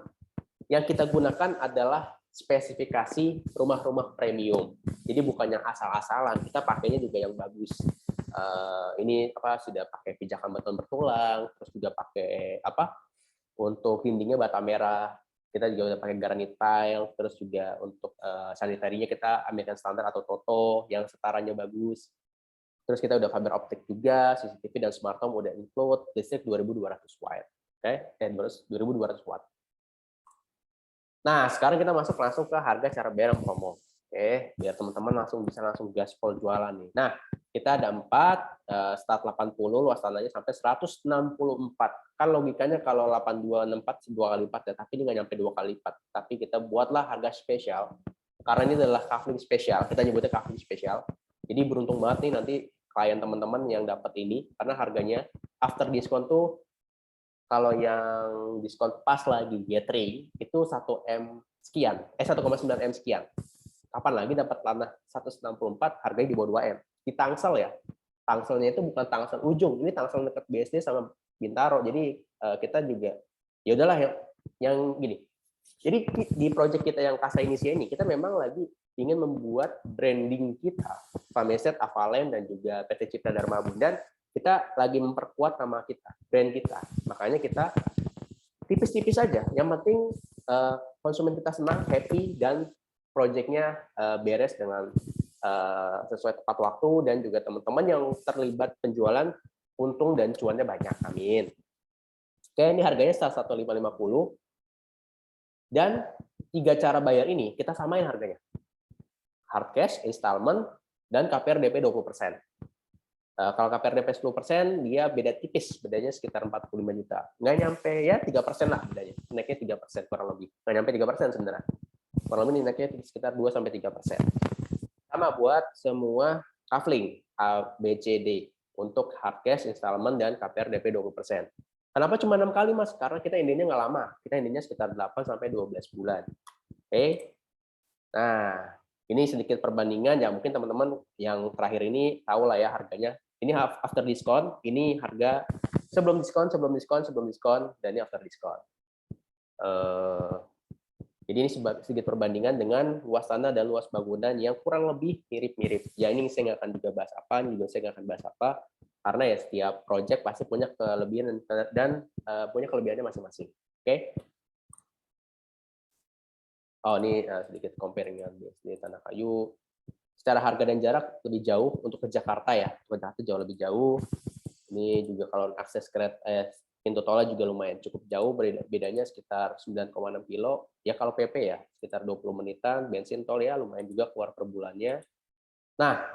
yang kita gunakan adalah spesifikasi rumah-rumah premium. Jadi bukan yang asal-asalan, kita pakainya juga yang bagus. Ini sudah pakai pijakan beton bertulang, terus juga pakai untuk dindingnya bata merah, kita juga udah pakai granit tile, terus juga untuk sanitarinya kita American Standard atau Toto yang setarannya bagus. Terus kita udah fiber optik juga, CCTV dan smart home udah include, listrik 2200 watt. Oke, 2200 watt. Nah, sekarang kita masuk langsung ke harga cara bayar promo. Oke, biar teman-teman bisa langsung gaspol jualan nih. Nah, kita ada 4, start 80, luas tanahnya sampai 164. Kan logikanya kalau 8264 2 kali lipat ya, tapi ini nggak nyampe 2 kali lipat. Tapi kita buatlah harga spesial. Karena ini adalah kafling spesial, kita nyebutnya kafling spesial. Jadi beruntung banget nih nanti klien teman-teman yang dapat ini, karena harganya after diskon tuh, kalau yang diskon pas lagi gathering itu 1M sekian, 1,9 M sekian. Kapan lagi dapat tanah 164 harganya di bawah 2M? Di Tangsel ya. Tangselnya itu bukan Tangsel ujung, ini Tangsel dekat BSD sama Bintaro. Jadi kita juga ya udahlah yang gini. Jadi di project kita yang Casa Indonesia ini, kita memang lagi ingin membuat branding kita, Fameset, Avalen, dan juga PT Cipta Dharma Abundan. Kita lagi memperkuat nama kita, brand kita. Makanya kita tipis-tipis saja. Yang penting konsumen kita senang, happy, dan proyeknya beres dengan sesuai tepat waktu, dan juga teman-teman yang terlibat penjualan untung dan cuannya banyak. Amin. Oke, ini harganya 1.550. Dan 3 cara bayar ini kita samain harganya. Hard cash, installment, dan KPR DP 20%. Kalau KPR DP 10%, dia beda tipis, bedanya sekitar 45 juta. Nggak nyampe, ya 3% lah bedanya. Naiknya 3% kurang lebih. Nggak nyampe 3% sebenarnya. Kurang lebih naiknya sekitar 2-3%. Sama buat semua kafling, A, B, C, D. Untuk hard cash, installment, dan KPR DP 20%. Kenapa cuma 6 kali, Mas? Karena kita indinya nggak lama. Kita indinya sekitar 8 sampai 12 bulan. Oke. Nah, ini sedikit perbandingan ya, mungkin teman-teman yang terakhir ini tahu lah ya harganya. Ini after diskon, ini harga sebelum diskon, dan ini after diskon. Jadi ini sedikit perbandingan dengan luas tanah dan luas bangunan yang kurang lebih mirip-mirip. Ya ini saya nggak akan juga bahas apa, ini juga saya nggak akan bahas apa, karena ya setiap project pasti punya kelebihan dan punya kelebihannya masing-masing. Oke? Oh ini sedikit comparing dengan BSD Tanah Kayu. Secara harga dan jarak lebih jauh untuk ke Jakarta ya, ke Jakarta jauh lebih jauh. Ini juga kalau akses kereta pintu tolnya juga lumayan cukup jauh, bedanya sekitar 9,6 kilo. Ya kalau PP ya sekitar 20 menitan, bensin tol ya lumayan juga keluar per bulannya. Nah,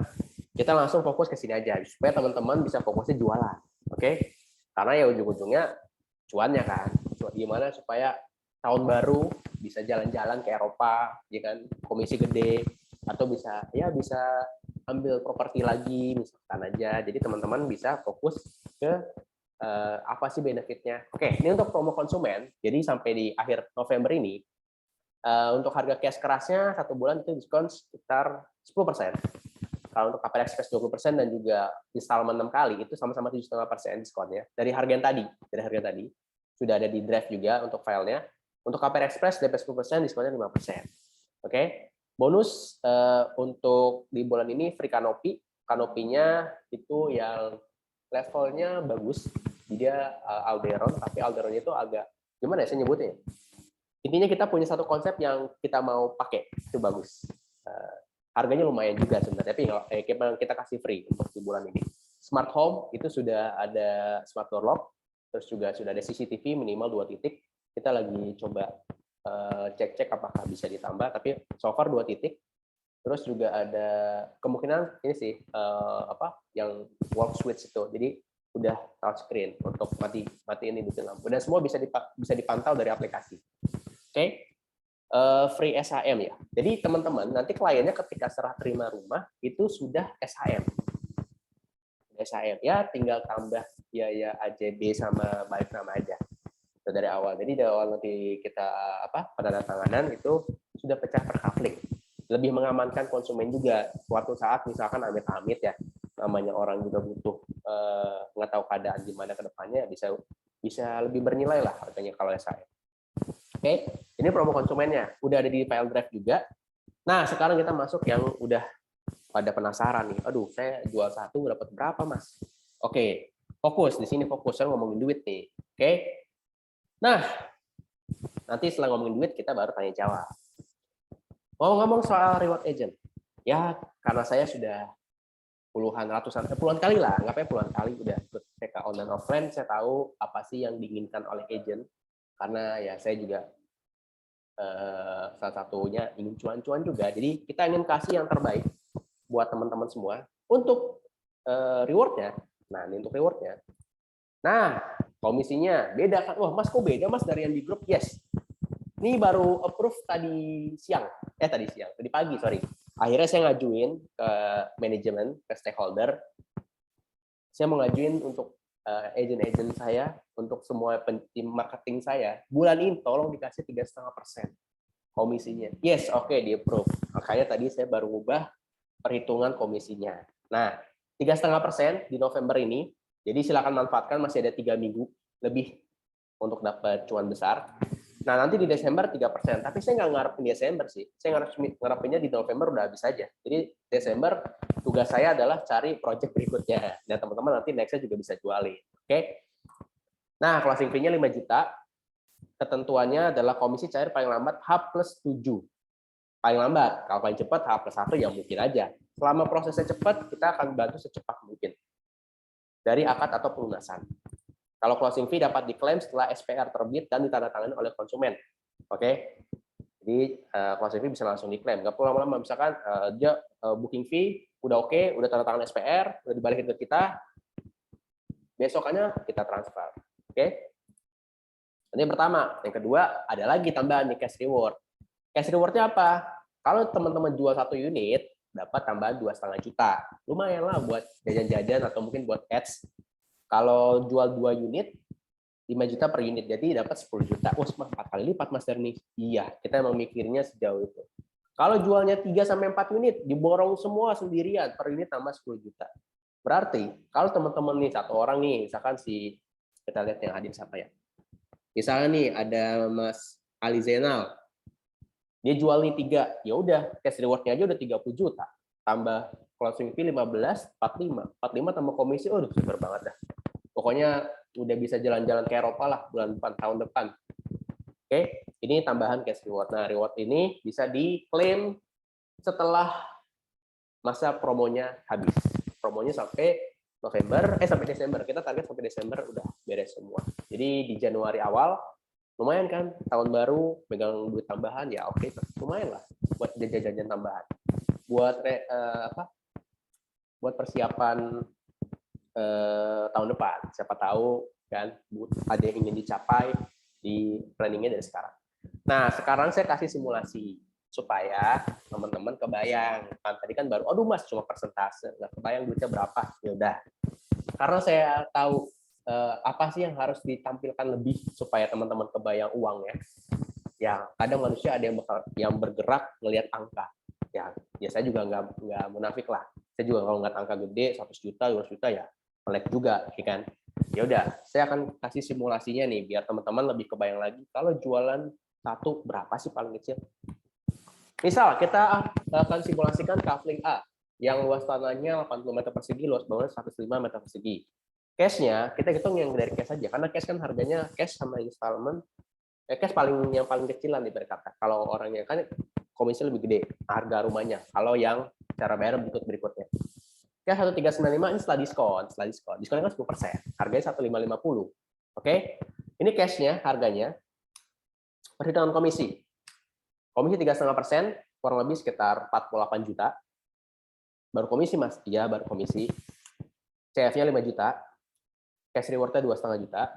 kita langsung fokus ke sini aja supaya teman-teman bisa fokusnya jualan. Oke? Karena ya ujung-ujungnya cuannya kan. Gimana supaya tahun baru bisa jalan-jalan ke Eropa, ya kan, komisi gede, atau bisa ambil properti lagi misalkan aja. Jadi teman-teman bisa fokus ke apa sih benefitnya. Oke, ini untuk promo konsumen. Jadi sampai di akhir November ini untuk harga cash kerasnya 1 bulan itu diskon sekitar 10%. Kalau untuk KPR Express 20% dan juga installment 6 kali itu sama-sama 7,5% diskonnya dari harga yang tadi. Sudah ada di drive juga untuk filenya. Untuk KPR Express DP 10%, diskonnya 5%. Oke. Bonus untuk di bulan ini free kanopi. Kanopinya itu yang levelnya bagus. Dia Alderon, tapi Alderonnya itu agak gimana ya saya nyebutnya? Intinya kita punya satu konsep yang kita mau pakai, itu bagus. Harganya lumayan juga sebenarnya, tapi kita kasih free untuk di bulan ini. Smart Home itu sudah ada smart door lock, terus juga sudah ada CCTV minimal 2 titik. Kita lagi coba cek-cek apakah bisa ditambah, tapi so far 2 titik. Terus juga ada kemungkinan ini sih yang wall switch itu. Jadi udah touchscreen untuk matiin ini lampu. Dan semua bisa dipantau dari aplikasi. Oke. Free SHM ya. Jadi teman-teman nanti kliennya ketika serah terima rumah itu sudah SHM. SHM ya tinggal tambah biaya AJB sama balik nama aja. Itu dari awal. Jadi dari awal nanti kita penandatanganan itu sudah pecah per kafling. Lebih mengamankan konsumen juga. Suatu saat misalkan amit-amit ya, namanya orang juga butuh nggak tahu keadaan gimana ke depannya, bisa lebih bernilai lah harganya kalau SHM. Oke, ini promo konsumennya. Udah ada di file drive juga. Nah, sekarang kita masuk yang udah pada penasaran nih. Aduh, saya jual satu dapat berapa, Mas? Oke, fokus. Di sini fokus. Saya ngomongin duit nih. Oke. Nah, nanti setelah ngomongin duit, kita baru tanya jawab. Mau ngomong soal reward agent. Ya, karena saya sudah puluhan kali lah. Anggapnya puluhan kali udah ikut PK online offline. Saya tahu apa sih yang diinginkan oleh agent. Karena ya saya juga salah satunya ingin cuan-cuan juga. Jadi kita ingin kasih yang terbaik buat teman-teman semua. Untuk rewardnya, nah ini untuk rewardnya. Nah, komisinya beda kan? Wah, Mas kok beda Mas dari yang di grup? Yes. Ini baru approve tadi pagi, sorry. Akhirnya saya ngajuin ke manajemen, ke stakeholder. Saya mau ngajuin untuk agent-agent saya, untuk semua tim marketing saya, bulan ini tolong dikasih 3,5% komisinya. Yes, oke, di approve. Makanya tadi saya baru ubah perhitungan komisinya. Nah, 3,5% di November ini, jadi silakan manfaatkan, masih ada 3 minggu lebih untuk dapat cuan besar. Nah, nanti di Desember 3%, tapi saya nggak ngarepin Desember sih. Saya ngarepinnya di November udah habis aja. Jadi Desember tugas saya adalah cari project berikutnya. Dan teman-teman nanti next-nya juga bisa jualin. Oke? Nah, closing fee-nya 5 juta. Ketentuannya adalah komisi cair paling lambat H+7. Paling lambat. Kalau paling cepat H+1 ya mungkin aja. Selama prosesnya cepat, kita akan bantu secepat mungkin. Dari akad atau pelunasan. Kalau closing fee dapat diklaim setelah SPR terbit dan ditandatangani oleh konsumen. Oke? Jadi closing fee bisa langsung diklaim. Nggak perlu lama-lama. Misalkan dia booking fee udah oke, udah tanda tangan SPR, udah dibalikin ke kita, besokannya kita transfer. Oke? Ini yang pertama. Yang kedua, ada lagi tambahan nih cash reward. Cash reward-nya apa? Kalau teman-teman jual 1 unit, dapat tambahan 2,5 juta. Lumayan lah buat jajan-jajan atau mungkin buat ads. Kalau jual 2 unit, 5 juta per unit, jadi dapat 10 juta. Oh, 4 kali lipat Mas Derni. Iya, kita emang mikirnya sejauh itu. Kalau jualnya 3-4 unit, diborong semua sendirian, per unit tambah 10 juta. Berarti, kalau teman-teman nih, satu orang nih, misalkan kita lihat yang hadir siapa ya. Misalnya nih, ada Mas Ali Zainal, dia jual nih 3, ya udah, cash reward-nya aja udah 30 juta. Tambah closing fee 15, 45. 45 tambah komisi, udah super banget dah. Pokoknya udah bisa jalan-jalan ke Eropa lah bulan depan, tahun depan. Oke, ini tambahan cash reward. Nah, reward ini bisa diklaim setelah masa promonya habis. Promonya sampai sampai Desember. Kita target sampai Desember udah beres semua. Jadi di Januari awal lumayan kan, tahun baru megang duit tambahan ya oke, lumayan lah buat jajan-jajan tambahan. Buat buat persiapan tahun depan, siapa tahu kan ada yang ingin dicapai di planningnya dari sekarang. Nah, sekarang saya kasih simulasi supaya teman-teman kebayang. Kan tadi kan baru, aduh Mas cuma persentase, nggak kebayang duitnya berapa. Ya udah. Karena saya tahu apa sih yang harus ditampilkan lebih supaya teman-teman kebayang uangnya. Ya, kadang manusia ada yang bergerak ngelihat angka. Ya saya juga nggak munafik lah. Saya juga kalau ngeliat angka gede 100 juta, 200 juta ya melek juga, ya kan. Ya udah, saya akan kasih simulasinya nih biar teman-teman lebih kebayang lagi kalau jualan satu berapa sih paling kecil. Misal kita akan simulasikan kafling A yang luas tanahnya 80 meter persegi, luas bangunnya 105 meter persegi. Cash-nya kita hitung yang dari cash aja, karena cash kan harganya cash sama installment. Cash yang paling kecilan di berkata. Kalau orangnya kan komisi lebih gede harga rumahnya. Kalau yang cara bayar berikutnya. Cash 1395 ini setelah diskon. Diskonnya kan 10%. Harganya 1550. Oke. Ini cash-nya harganya perhitungan komisi. Komisi 3,5%, kurang lebih sekitar 48 juta. Baru komisi Mas? Iya, baru komisi. CF-nya 5 juta. Cash reward-nya 2,5 juta.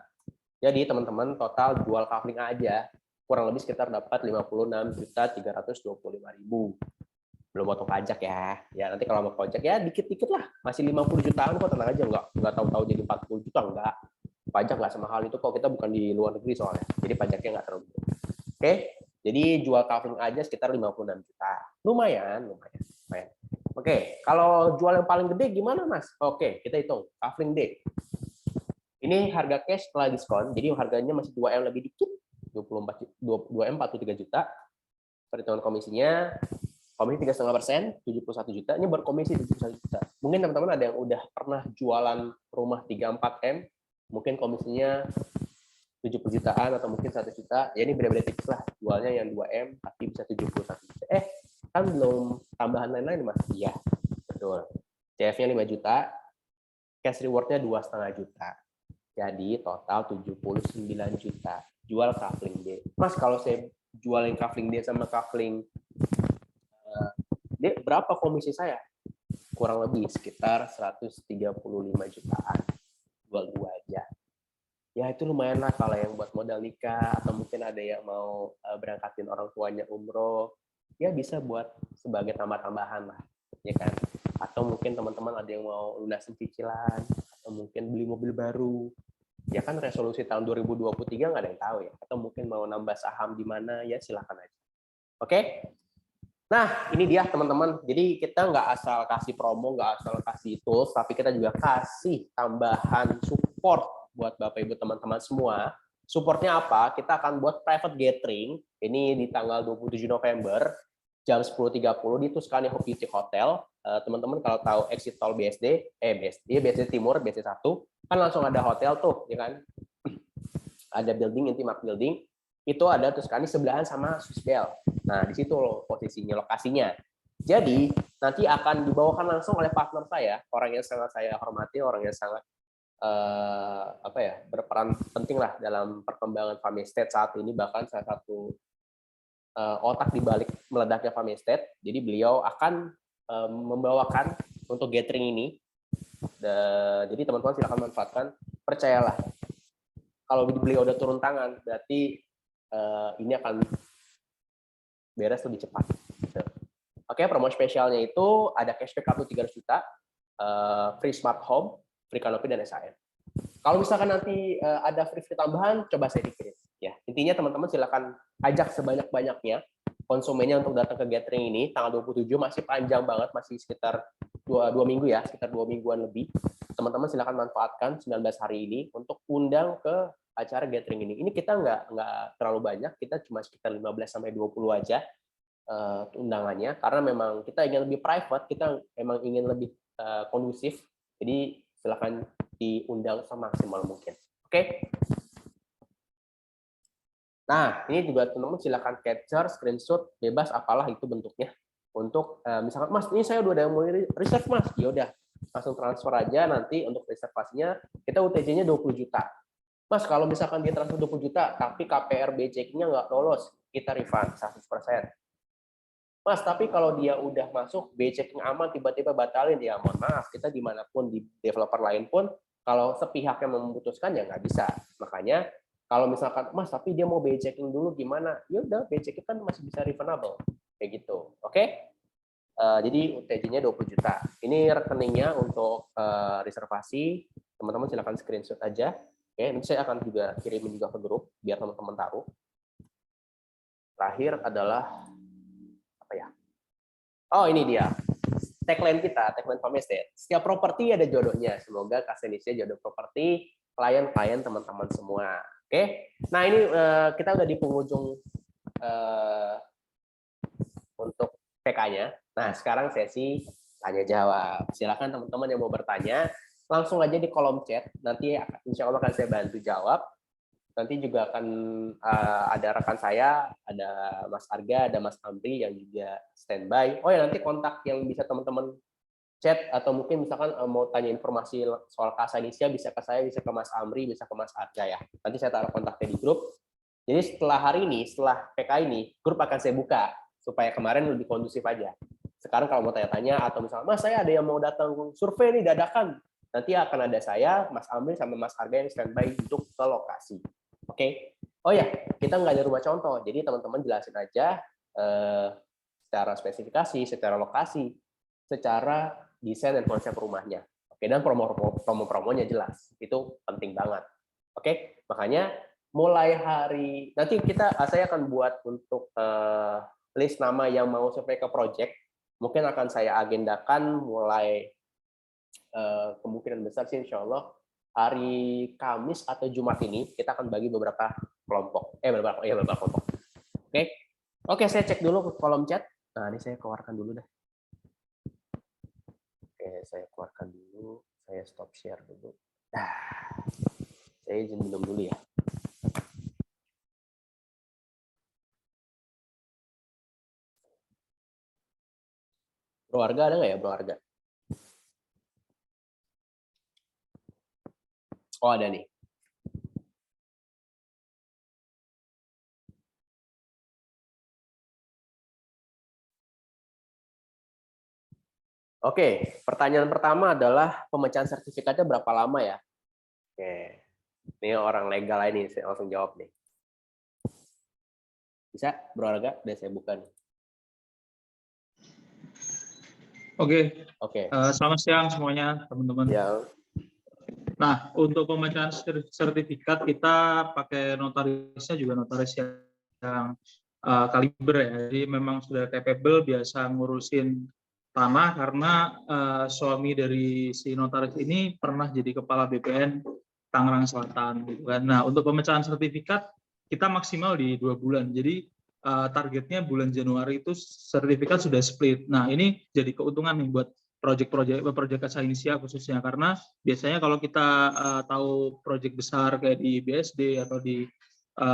Jadi teman-teman total jual kafling aja kurang lebih sekitar dapat 56.325.000. Belum potong pajak ya. Ya nanti kalau mau pajak ya dikit-dikit lah. Masih 50 jutaan kok, tenang aja, nggak tahu-tahu jadi 40 juta enggak. Pajak nggak sama hal itu kok, kita bukan di luar negeri soalnya. Jadi pajaknya nggak terlalu. Oke. Jadi jual kafling aja sekitar 56 juta. Lumayan. Oke, kalau jual yang paling gede gimana Mas? Oke, kita hitung kafling D. Ini harga cash setelah diskon, jadi harganya masih 2M lebih dikit, 2M 43 juta. Perhitungan komisinya, komisi 3,5%, 71 juta. Ini berkomisi 71 juta. Mungkin teman-teman ada yang udah pernah jualan rumah 3-4M, mungkin komisinya 70 jutaan atau mungkin 1 juta. Ya ini beda-beda tipis lah. Jualnya yang 2M, tapi bisa 71 juta. Kan belum tambahan lain-lain Mas? Iya, betul. CF-nya 5 juta, cash reward-nya 2,5 juta. Jadi total 79 juta jual kafling D. Mas, kalau saya jualin kafling D sama kafling D, berapa komisi saya? Kurang lebih sekitar 135 jutaan. Jual dua aja. Ya itu lumayan lah kalau yang buat modal nikah, atau mungkin ada yang mau berangkatin orang tuanya umroh, ya bisa buat sebagai tambah-tambahan lah, ya kan? Atau mungkin teman-teman ada yang mau lunasin cicilan, atau mungkin beli mobil baru. Ya kan resolusi tahun 2023 nggak ada yang tahu ya. Atau mungkin mau nambah saham di mana, ya silahkan aja. Oke? Nah, ini dia teman-teman. Jadi kita nggak asal kasih promo, nggak asal kasih tools, tapi kita juga kasih tambahan support buat Bapak Ibu teman-teman semua. Supportnya apa? Kita akan buat private gathering. Ini di tanggal 27 November. Jam 10.30 di Tuscany Beauty Hotel. Teman-teman kalau tahu exit tol BSD Timur, BSD 1, kan langsung ada hotel tuh, ya kan? Ada building, Intimark Building. Itu ada Tuscany sebelahan sama Swissbell. Nah, di situ loh posisinya, lokasinya. Jadi, nanti akan dibawakan langsung oleh partner saya, orang yang sangat saya hormati, orang yang sangat berperan penting lah dalam perkembangan Farmstead saat ini, bahkan salah satu otak di balik meledaknya Farmstead. Jadi beliau akan membawakan untuk gathering ini. Jadi teman-teman silakan manfaatkan. Percayalah, kalau beliau udah turun tangan, berarti ini akan beres lebih cepat. Oke, promo spesialnya itu ada cashback kartu 300 juta, free smart home, free canopy dan SAM. Kalau misalkan nanti ada free tambahan, coba saya dikirim. Ya, intinya teman-teman silakan ajak sebanyak-banyaknya konsumennya untuk datang ke gathering ini tanggal 27, masih panjang banget, masih sekitar dua minggu ya, sekitar 2 mingguan lebih. Teman-teman silakan manfaatkan 19 hari ini untuk undang ke acara gathering ini. Ini kita nggak terlalu banyak, kita cuma sekitar 15 sampai 20 aja undangannya, karena memang kita ingin lebih private, kita memang ingin lebih kondusif. Jadi silakan diundang semaksimal mungkin. Oke. Nah, ini juga teman-teman silakan capture, screenshot, bebas apalah itu bentuknya. Untuk misalkan, Mas, ini saya udah mau reserve, Mas. Ya udah, langsung transfer aja nanti untuk reservasinya. Kita UTJ-nya 20 juta. Mas, kalau misalkan dia transfer 20 juta, tapi KPR B checking-nya nggak lolos, kita refund 100%. Mas, tapi kalau dia udah masuk, B checking aman, tiba-tiba batalin, ya mohon maaf, kita dimanapun, di developer lain pun, kalau sepihak yang memutuskan, ya nggak bisa. Makanya, kalau misalkan, Mas, tapi dia mau B checking dulu, gimana? Ya udah, B checking kan masih bisa refundable. Kayak gitu. Oke? Jadi UTJ-nya 20 juta. Ini rekeningnya untuk reservasi. Teman-teman silakan screenshot aja. Oke, nanti saya akan juga kirimin juga ke grup, biar teman-teman tahu. Terakhir adalah apa ya? Oh, ini dia. Tagline kita, tagline Farm Estate. Setiap properti ada jodohnya. Semoga Kak Senisnya jodoh properti, klien-klien teman-teman semua. Oke. Nah, ini kita udah di penghujung untuk PK-nya. Nah, sekarang sesi tanya jawab. Silakan teman-teman yang mau bertanya, langsung aja di kolom chat. Nanti insya Allah akan saya bantu jawab. Nanti juga akan ada rekan saya, ada Mas Arga, ada Mas Amri yang juga standby. Oh ya, nanti kontak yang bisa teman-teman chat, atau mungkin misalkan mau tanya informasi soal Kasa Indonesia, bisa ke saya, bisa ke Mas Amri, bisa ke Mas Arga ya. Nanti saya taruh kontaknya di grup. Jadi setelah hari ini, setelah PK ini, grup akan saya buka, supaya kemarin lebih kondusif aja. Sekarang kalau mau tanya-tanya, atau misalnya, Mas, saya ada yang mau datang survei nih dadakan, nanti akan ada saya, Mas Amri, sama Mas Arga yang standby untuk ke lokasi. Oke. Oh ya, kita nggak ada rumah contoh, jadi teman-teman jelasin aja secara spesifikasi, secara lokasi, secara desain dan konsep rumahnya. Oke, dan promo-promonya jelas, itu penting banget. Oke, makanya mulai hari nanti saya akan buat untuk list nama yang mau survei ke project, mungkin akan saya agendakan mulai kemungkinan besar sih insya Allah hari Kamis atau Jumat ini kita akan bagi beberapa kelompok. Beberapa kelompok. Oke, saya cek dulu ke kolom chat. Nah, ini saya keluarkan dulu deh. Oke, saya keluarkan dulu. Saya stop share dulu. Saya izin minum dulu ya. Bro Arga ada nggak ya, Bro Arga? Oh, ada nih. Oke, pertanyaan pertama adalah pemecahan sertifikatnya berapa lama ya? Oke, ini orang legal ini, saya langsung jawab nih. Bisa, Bro Arga? Udah saya buka nih. Oke. Selamat siang semuanya, teman-teman. Ya. Nah, untuk pemecahan sertifikat kita pakai notarisnya juga notaris yang kaliber ya. Jadi memang sudah capable, biasa ngurusin tanah karena suami dari si notaris ini pernah jadi kepala BPN Tangerang Selatan. Gitu kan. Nah, untuk pemecahan sertifikat kita maksimal di 2 bulan. Jadi targetnya bulan Januari itu sertifikat sudah split. Nah, ini jadi keuntungan nih buat proyek Kasa Indonesia khususnya, karena biasanya kalau kita tahu proyek besar kayak di BSD atau di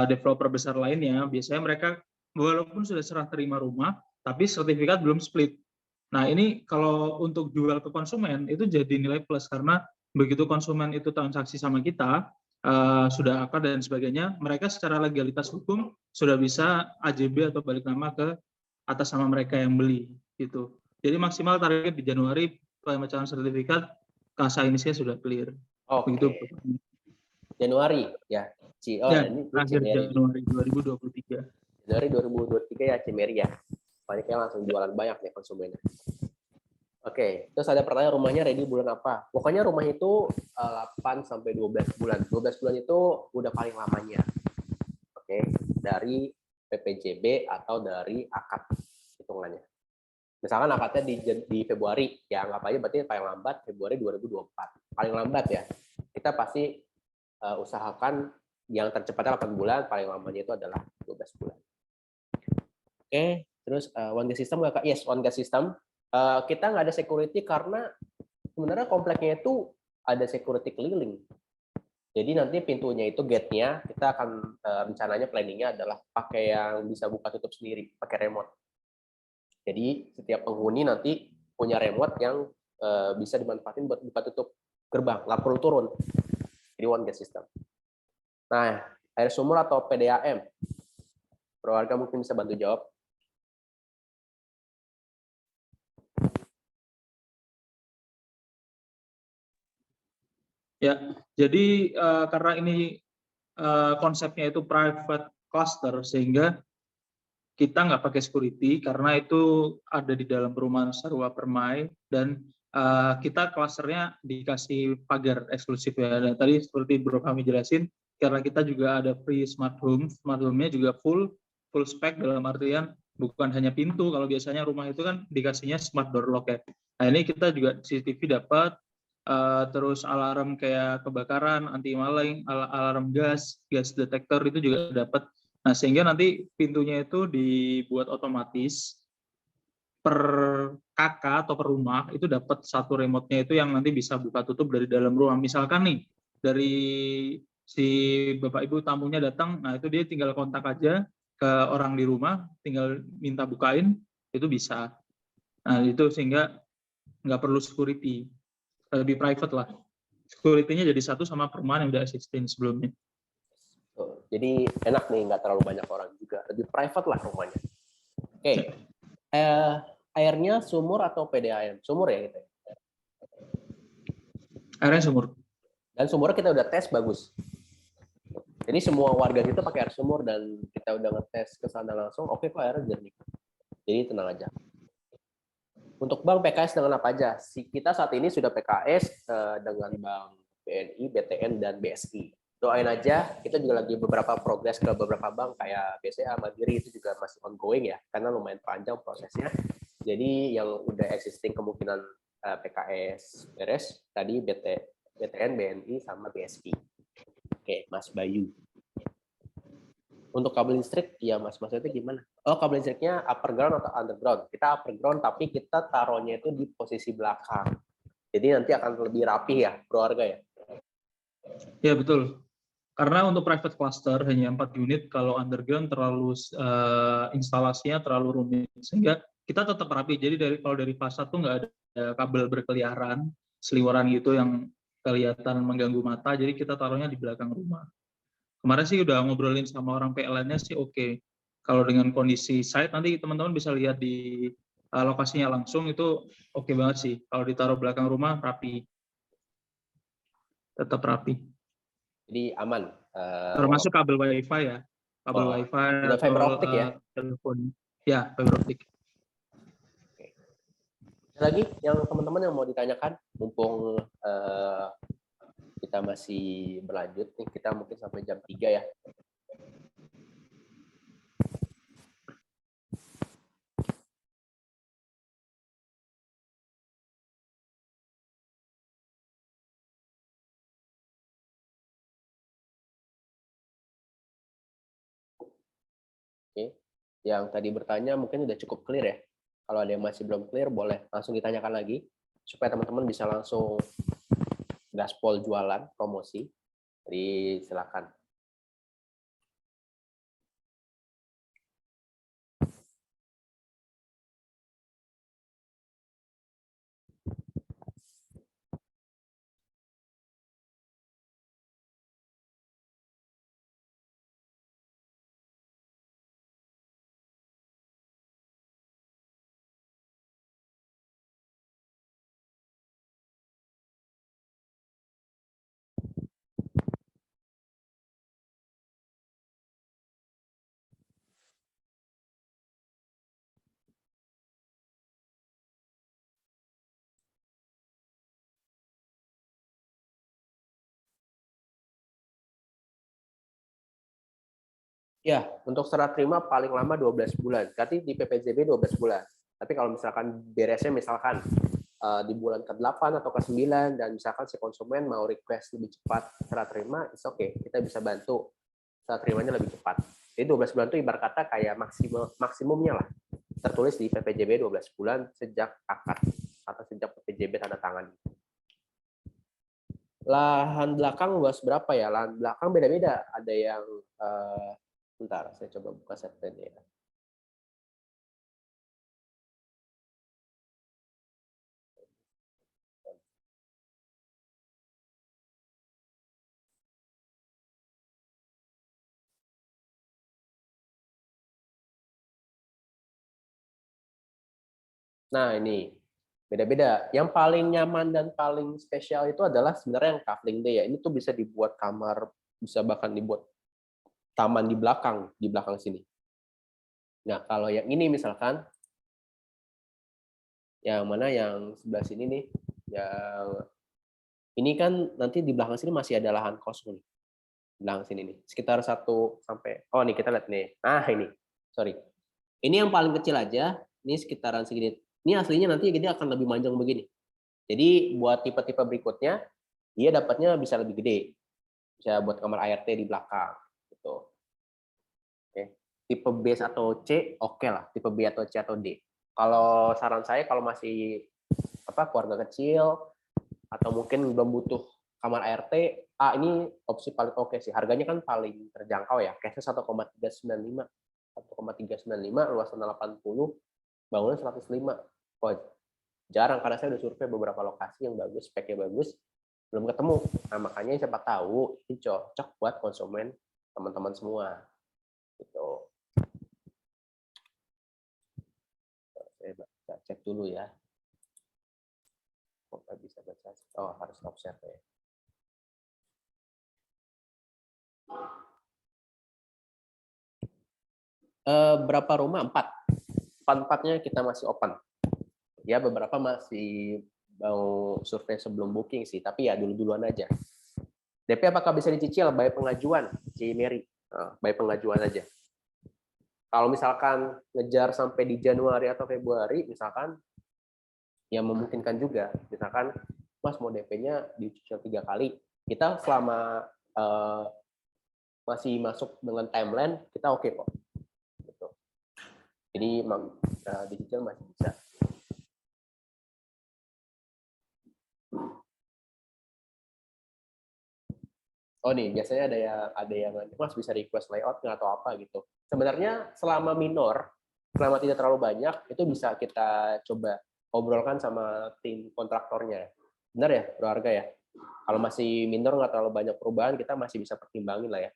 developer besar lainnya, biasanya mereka walaupun sudah serah terima rumah, tapi sertifikat belum split. Nah, ini kalau untuk jual ke konsumen itu jadi nilai plus, karena begitu konsumen itu transaksi sama kita, sudah akad dan sebagainya, mereka secara legalitas hukum sudah bisa AJB atau balik nama ke atas nama mereka yang beli gitu. Jadi maksimal target di Januari pemecahan sertifikat Kasa Indonesia sudah clear. Oke. Begitu. Januari ya. Ini akhir Januari 2023. Januari 2023 ya, Cimeri ya. Banyaknya langsung jualan banyak nih konsumennya. Oke, terus ada pertanyaan rumahnya ready bulan apa? Pokoknya rumah itu 8 sampai 12 bulan. 12 bulan itu udah paling lamanya. Oke, dari PPJB atau dari akad hitungannya. Misalkan akadnya di Februari, ya anggap aja berarti paling lambat Februari 2024. Paling lambat ya. Kita pasti usahakan yang tercepatnya 8 bulan, paling lamanya itu adalah 12 bulan. Oke, terus one gas system nggak Kak? Yes, one gas system. Kita nggak ada security karena sebenarnya kompleknya itu ada security keliling. Jadi nanti pintunya itu gate-nya kita akan rencananya planningnya adalah pakai yang bisa buka tutup sendiri, pakai remote. Jadi setiap penghuni nanti punya remote yang bisa dimanfaatin buat buka tutup gerbang, nggak perlu turun. Jadi one gate system. Nah, air sumur atau PDAM? Keluarga mungkin bisa bantu jawab. Ya, jadi karena ini konsepnya itu private cluster, sehingga kita nggak pakai security karena itu ada di dalam perumahan Sarwa Permai, dan kita klasternya dikasih pagar eksklusif ya. Dan tadi seperti Bro kami jelasin, karena kita juga ada free smart home-nya juga full spec, dalam artian bukan hanya pintu. Kalau biasanya rumah itu kan dikasihnya smart door lock ya. Nah ini kita juga CCTV dapat, terus alarm kayak kebakaran, anti maling, alarm gas detektor itu juga dapat. Nah, sehingga nanti pintunya itu dibuat otomatis per kakak atau per rumah itu dapat satu remote-nya itu yang nanti bisa buka tutup dari dalam rumah. Misalkan nih dari si Bapak Ibu tamunya datang, nah itu dia tinggal kontak aja ke orang di rumah, tinggal minta bukain, itu bisa. Nah, itu sehingga nggak perlu security, lebih private lah. Security-nya jadi satu sama perumahan yang udah existing sebelumnya. Jadi enak nih, nggak terlalu banyak orang juga. Lebih private lah rumahnya. Oke. Airnya sumur atau PDAM? Sumur ya gitu. Airnya sumur. Dan sumurnya kita udah tes bagus. Jadi semua warga kita pakai air sumur dan kita udah ngetes ke sana langsung, oke kok airnya jernih. Jadi tenang aja. Untuk bank PKS dengan apa aja? Kita saat ini sudah PKS dengan Bank BNI, BTN, dan BSI. Doain aja, kita juga lagi beberapa progres ke beberapa bank kayak BCA, Mandiri itu juga masih ongoing ya, karena lumayan panjang prosesnya. Jadi yang udah existing kemungkinan PKS beres, tadi BTN, BNI, sama BSI. Oke, Mas Bayu. Untuk kabel listrik, ya Mas itu gimana? Oh, kabel listriknya upper ground atau underground? Kita upper ground, tapi kita taruhnya itu di posisi belakang. Jadi nanti akan lebih rapi ya, keluarga ya? Ya, betul. Karena untuk private cluster hanya 4 unit, kalau underground terlalu instalasinya terlalu rumit, sehingga kita tetap rapi. Jadi kalau dari fasad tuh nggak ada kabel berkeliaran, seliweran gitu yang kelihatan mengganggu mata, jadi kita taruhnya di belakang rumah. Kemarin sih udah ngobrolin sama orang PLN-nya sih oke. Kalau dengan kondisi site nanti teman-teman bisa lihat di lokasinya langsung, itu oke banget sih. Kalau ditaruh belakang rumah rapi, tetap rapi. Jadi aman. Termasuk kabel WiFi ya, kabel WiFi udah atau fiber optik ya? telepon. Ya, fiber optik. Ada lagi yang teman-teman yang mau ditanyakan, mumpung kita masih berlanjut nih, kita mungkin sampai jam 3 ya. Oke. Yang tadi bertanya mungkin udah cukup clear ya. Kalau ada yang masih belum clear, boleh langsung ditanyakan lagi supaya teman-teman bisa langsung gaspol jualan, promosi. Jadi silakan. Ya, untuk serah terima paling lama 12 bulan. Berarti di PPJB 12 bulan. Tapi kalau misalkan beresnya misalkan di bulan ke-8 atau ke-9 dan misalkan si konsumen mau request lebih cepat serah terima, it's okay. Kita bisa bantu serah terimanya lebih cepat. Jadi 12 bulan itu ibarat kata kayak maksimumnya lah. Tertulis di PPJB 12 bulan sejak akad atau sejak PPJB tanda tangan. Lahan belakang luas berapa ya? Lahan belakang beda-beda. Ada yang bentar, saya coba buka setnya ya. Nah, ini beda-beda. Yang paling nyaman dan paling spesial itu adalah sebenarnya yang kafling day ya. Ini tuh bisa dibuat kamar, bisa bahkan dibuat taman di belakang sini. Nah, kalau yang ini misalkan, yang mana yang sebelah sini nih, yang ini kan nanti di belakang sini masih ada lahan kosong nih. Belakang sini nih, sekitar 1 sampai, oh nih kita lihat nih. Nah ini, sorry. Ini yang paling kecil aja, ini sekitaran segini. Ini aslinya nanti dia akan lebih manjang begini. Jadi buat tipe-tipe berikutnya, dia dapatnya bisa lebih gede. Bisa buat kamar ART di belakang. Gitu. Oke. Tipe B atau C, oke lah. Tipe B atau C atau D. Kalau saran saya, kalau masih keluarga kecil, atau mungkin belum butuh kamar ART, ini opsi paling oke sih. Harganya kan paling terjangkau ya. Cashnya 1,395. 1,395, luasan 80, bangunan 105. Oh, jarang karena saya udah survei beberapa lokasi yang bagus, speknya bagus, belum ketemu. Nah, makanya siapa tahu ini cocok buat konsumen teman-teman semua. Gitu. Saya cek dulu ya. Kok nggak bisa baca? Oh, harus stop share ya. Berapa rumah? 4. 4-4-nya kita masih open. Ya, beberapa masih mau survei sebelum booking sih, tapi ya dulu-duluan aja. DP apakah bisa dicicil? By pengajuan, Ci Mary. By pengajuan aja. Kalau misalkan ngejar sampai di Januari atau Februari, misalkan, ya memungkinkan juga. Misalkan, Mas mau DP-nya dicicil 3 kali. Kita selama masih masuk dengan timeline, kita oke kok. Gitu. Jadi dicicil masih bisa. Oh nih, biasanya ada yang Mas bisa request layoutnya atau apa gitu. Sebenarnya selama minor, selama tidak terlalu banyak, itu bisa kita coba obrolkan sama tim kontraktornya. Benar ya, Bro Arga ya? Kalau masih minor nggak terlalu banyak perubahan, kita masih bisa pertimbangin lah ya.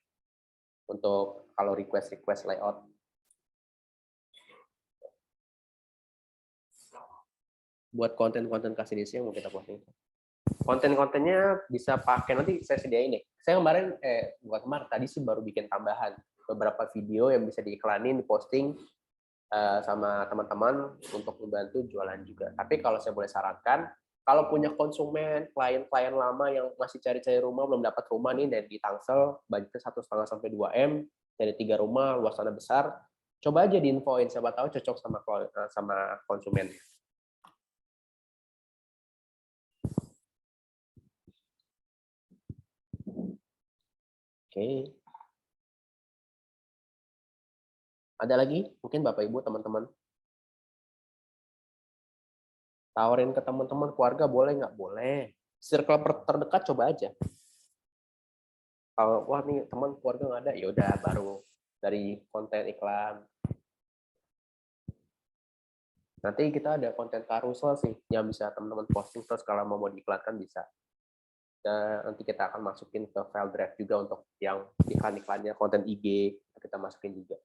Untuk kalau request layout. Buat konten-konten kasih diisi yang mau kita posting. Konten-kontennya bisa pakai, nanti saya sediain deh. Saya kemarin, bukan kemarin, tadi sih baru bikin tambahan. Beberapa video yang bisa diiklanin, diposting sama teman-teman untuk membantu jualan juga. Tapi kalau saya boleh sarankan, kalau punya konsumen, klien-klien lama yang masih cari-cari rumah, belum dapat rumah nih dari di Tangsel, budgetnya 1,5 sampai 2 M, dari 3 rumah, luas tanah besar, coba aja diinfoin, siapa tahu cocok sama konsumen. Oke. Ada lagi? Mungkin Bapak Ibu, teman-teman. Tawarin ke teman-teman, keluarga boleh nggak? Boleh. Circle terdekat coba aja. Kalau wah nih teman keluarga nggak ada, ya udah baru dari konten iklan. Nanti kita ada konten carousel sih yang bisa teman-teman posting, terus kalau mau diiklankan bisa. Dan nanti kita akan masukin ke file drive juga untuk yang iklan-iklannya, konten IG kita masukin juga.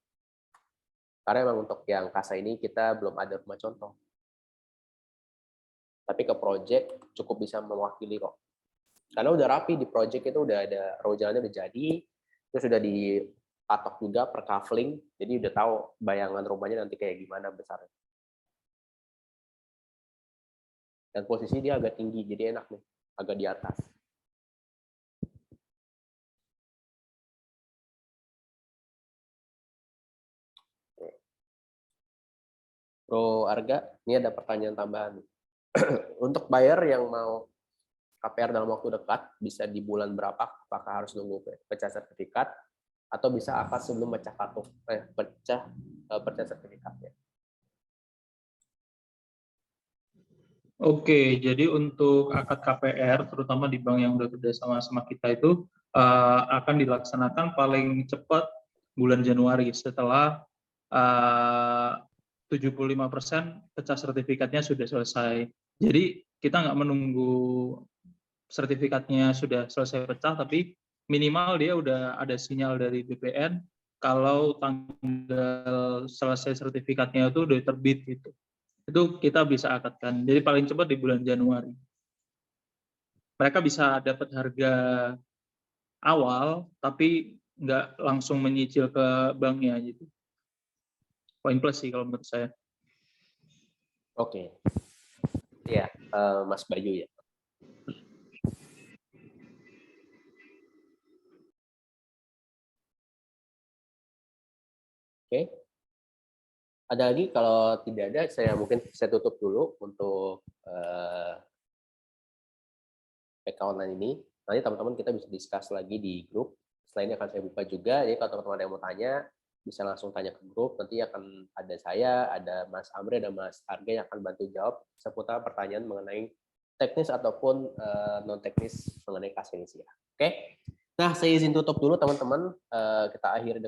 Karena memang untuk yang kasa ini kita belum ada rumah contoh. Tapi ke project cukup bisa mewakili kok. Karena udah rapi di project itu, udah ada row jalannya udah jadi, terus sudah dipatok juga per kaveling, jadi udah tahu bayangan rumahnya nanti kayak gimana besarnya. Dan posisi dia agak tinggi, jadi enak nih, agak di atas. Bro Arga, ini ada pertanyaan tambahan. Untuk buyer yang mau KPR dalam waktu dekat, bisa di bulan berapa? Apakah harus nunggu pecah sertifikat atau bisa akad sebelum pecah sertifikatnya? Oke, jadi untuk akad KPR, terutama di bank yang udah kerjasama sama kita itu akan dilaksanakan paling cepat bulan Januari setelah 75% pecah sertifikatnya sudah selesai. Jadi kita nggak menunggu sertifikatnya sudah selesai pecah, tapi minimal dia udah ada sinyal dari BPN kalau tanggal selesai sertifikatnya itu udah terbit gitu. Itu kita bisa akadkan. Jadi paling cepat di bulan Januari. Mereka bisa dapat harga awal, tapi nggak langsung menyicil ke banknya gitu. Poin plus sih kalau menurut saya. Oke. Ya, Mas Bayu ya. Oke. Ada lagi? Kalau tidak ada, saya tutup dulu untuk PK online ini. Nanti teman-teman kita bisa discuss lagi di grup. Setelah ini akan saya buka juga. Jadi kalau teman-teman ada yang mau tanya, bisa langsung tanya ke grup. Nanti akan ada saya, ada Mas Amri, ada Mas Arga yang akan bantu jawab seputar pertanyaan mengenai teknis ataupun non teknis mengenai kas Indonesia. Oke. Nah, saya izin tutup dulu teman-teman. Kita akhiri dengan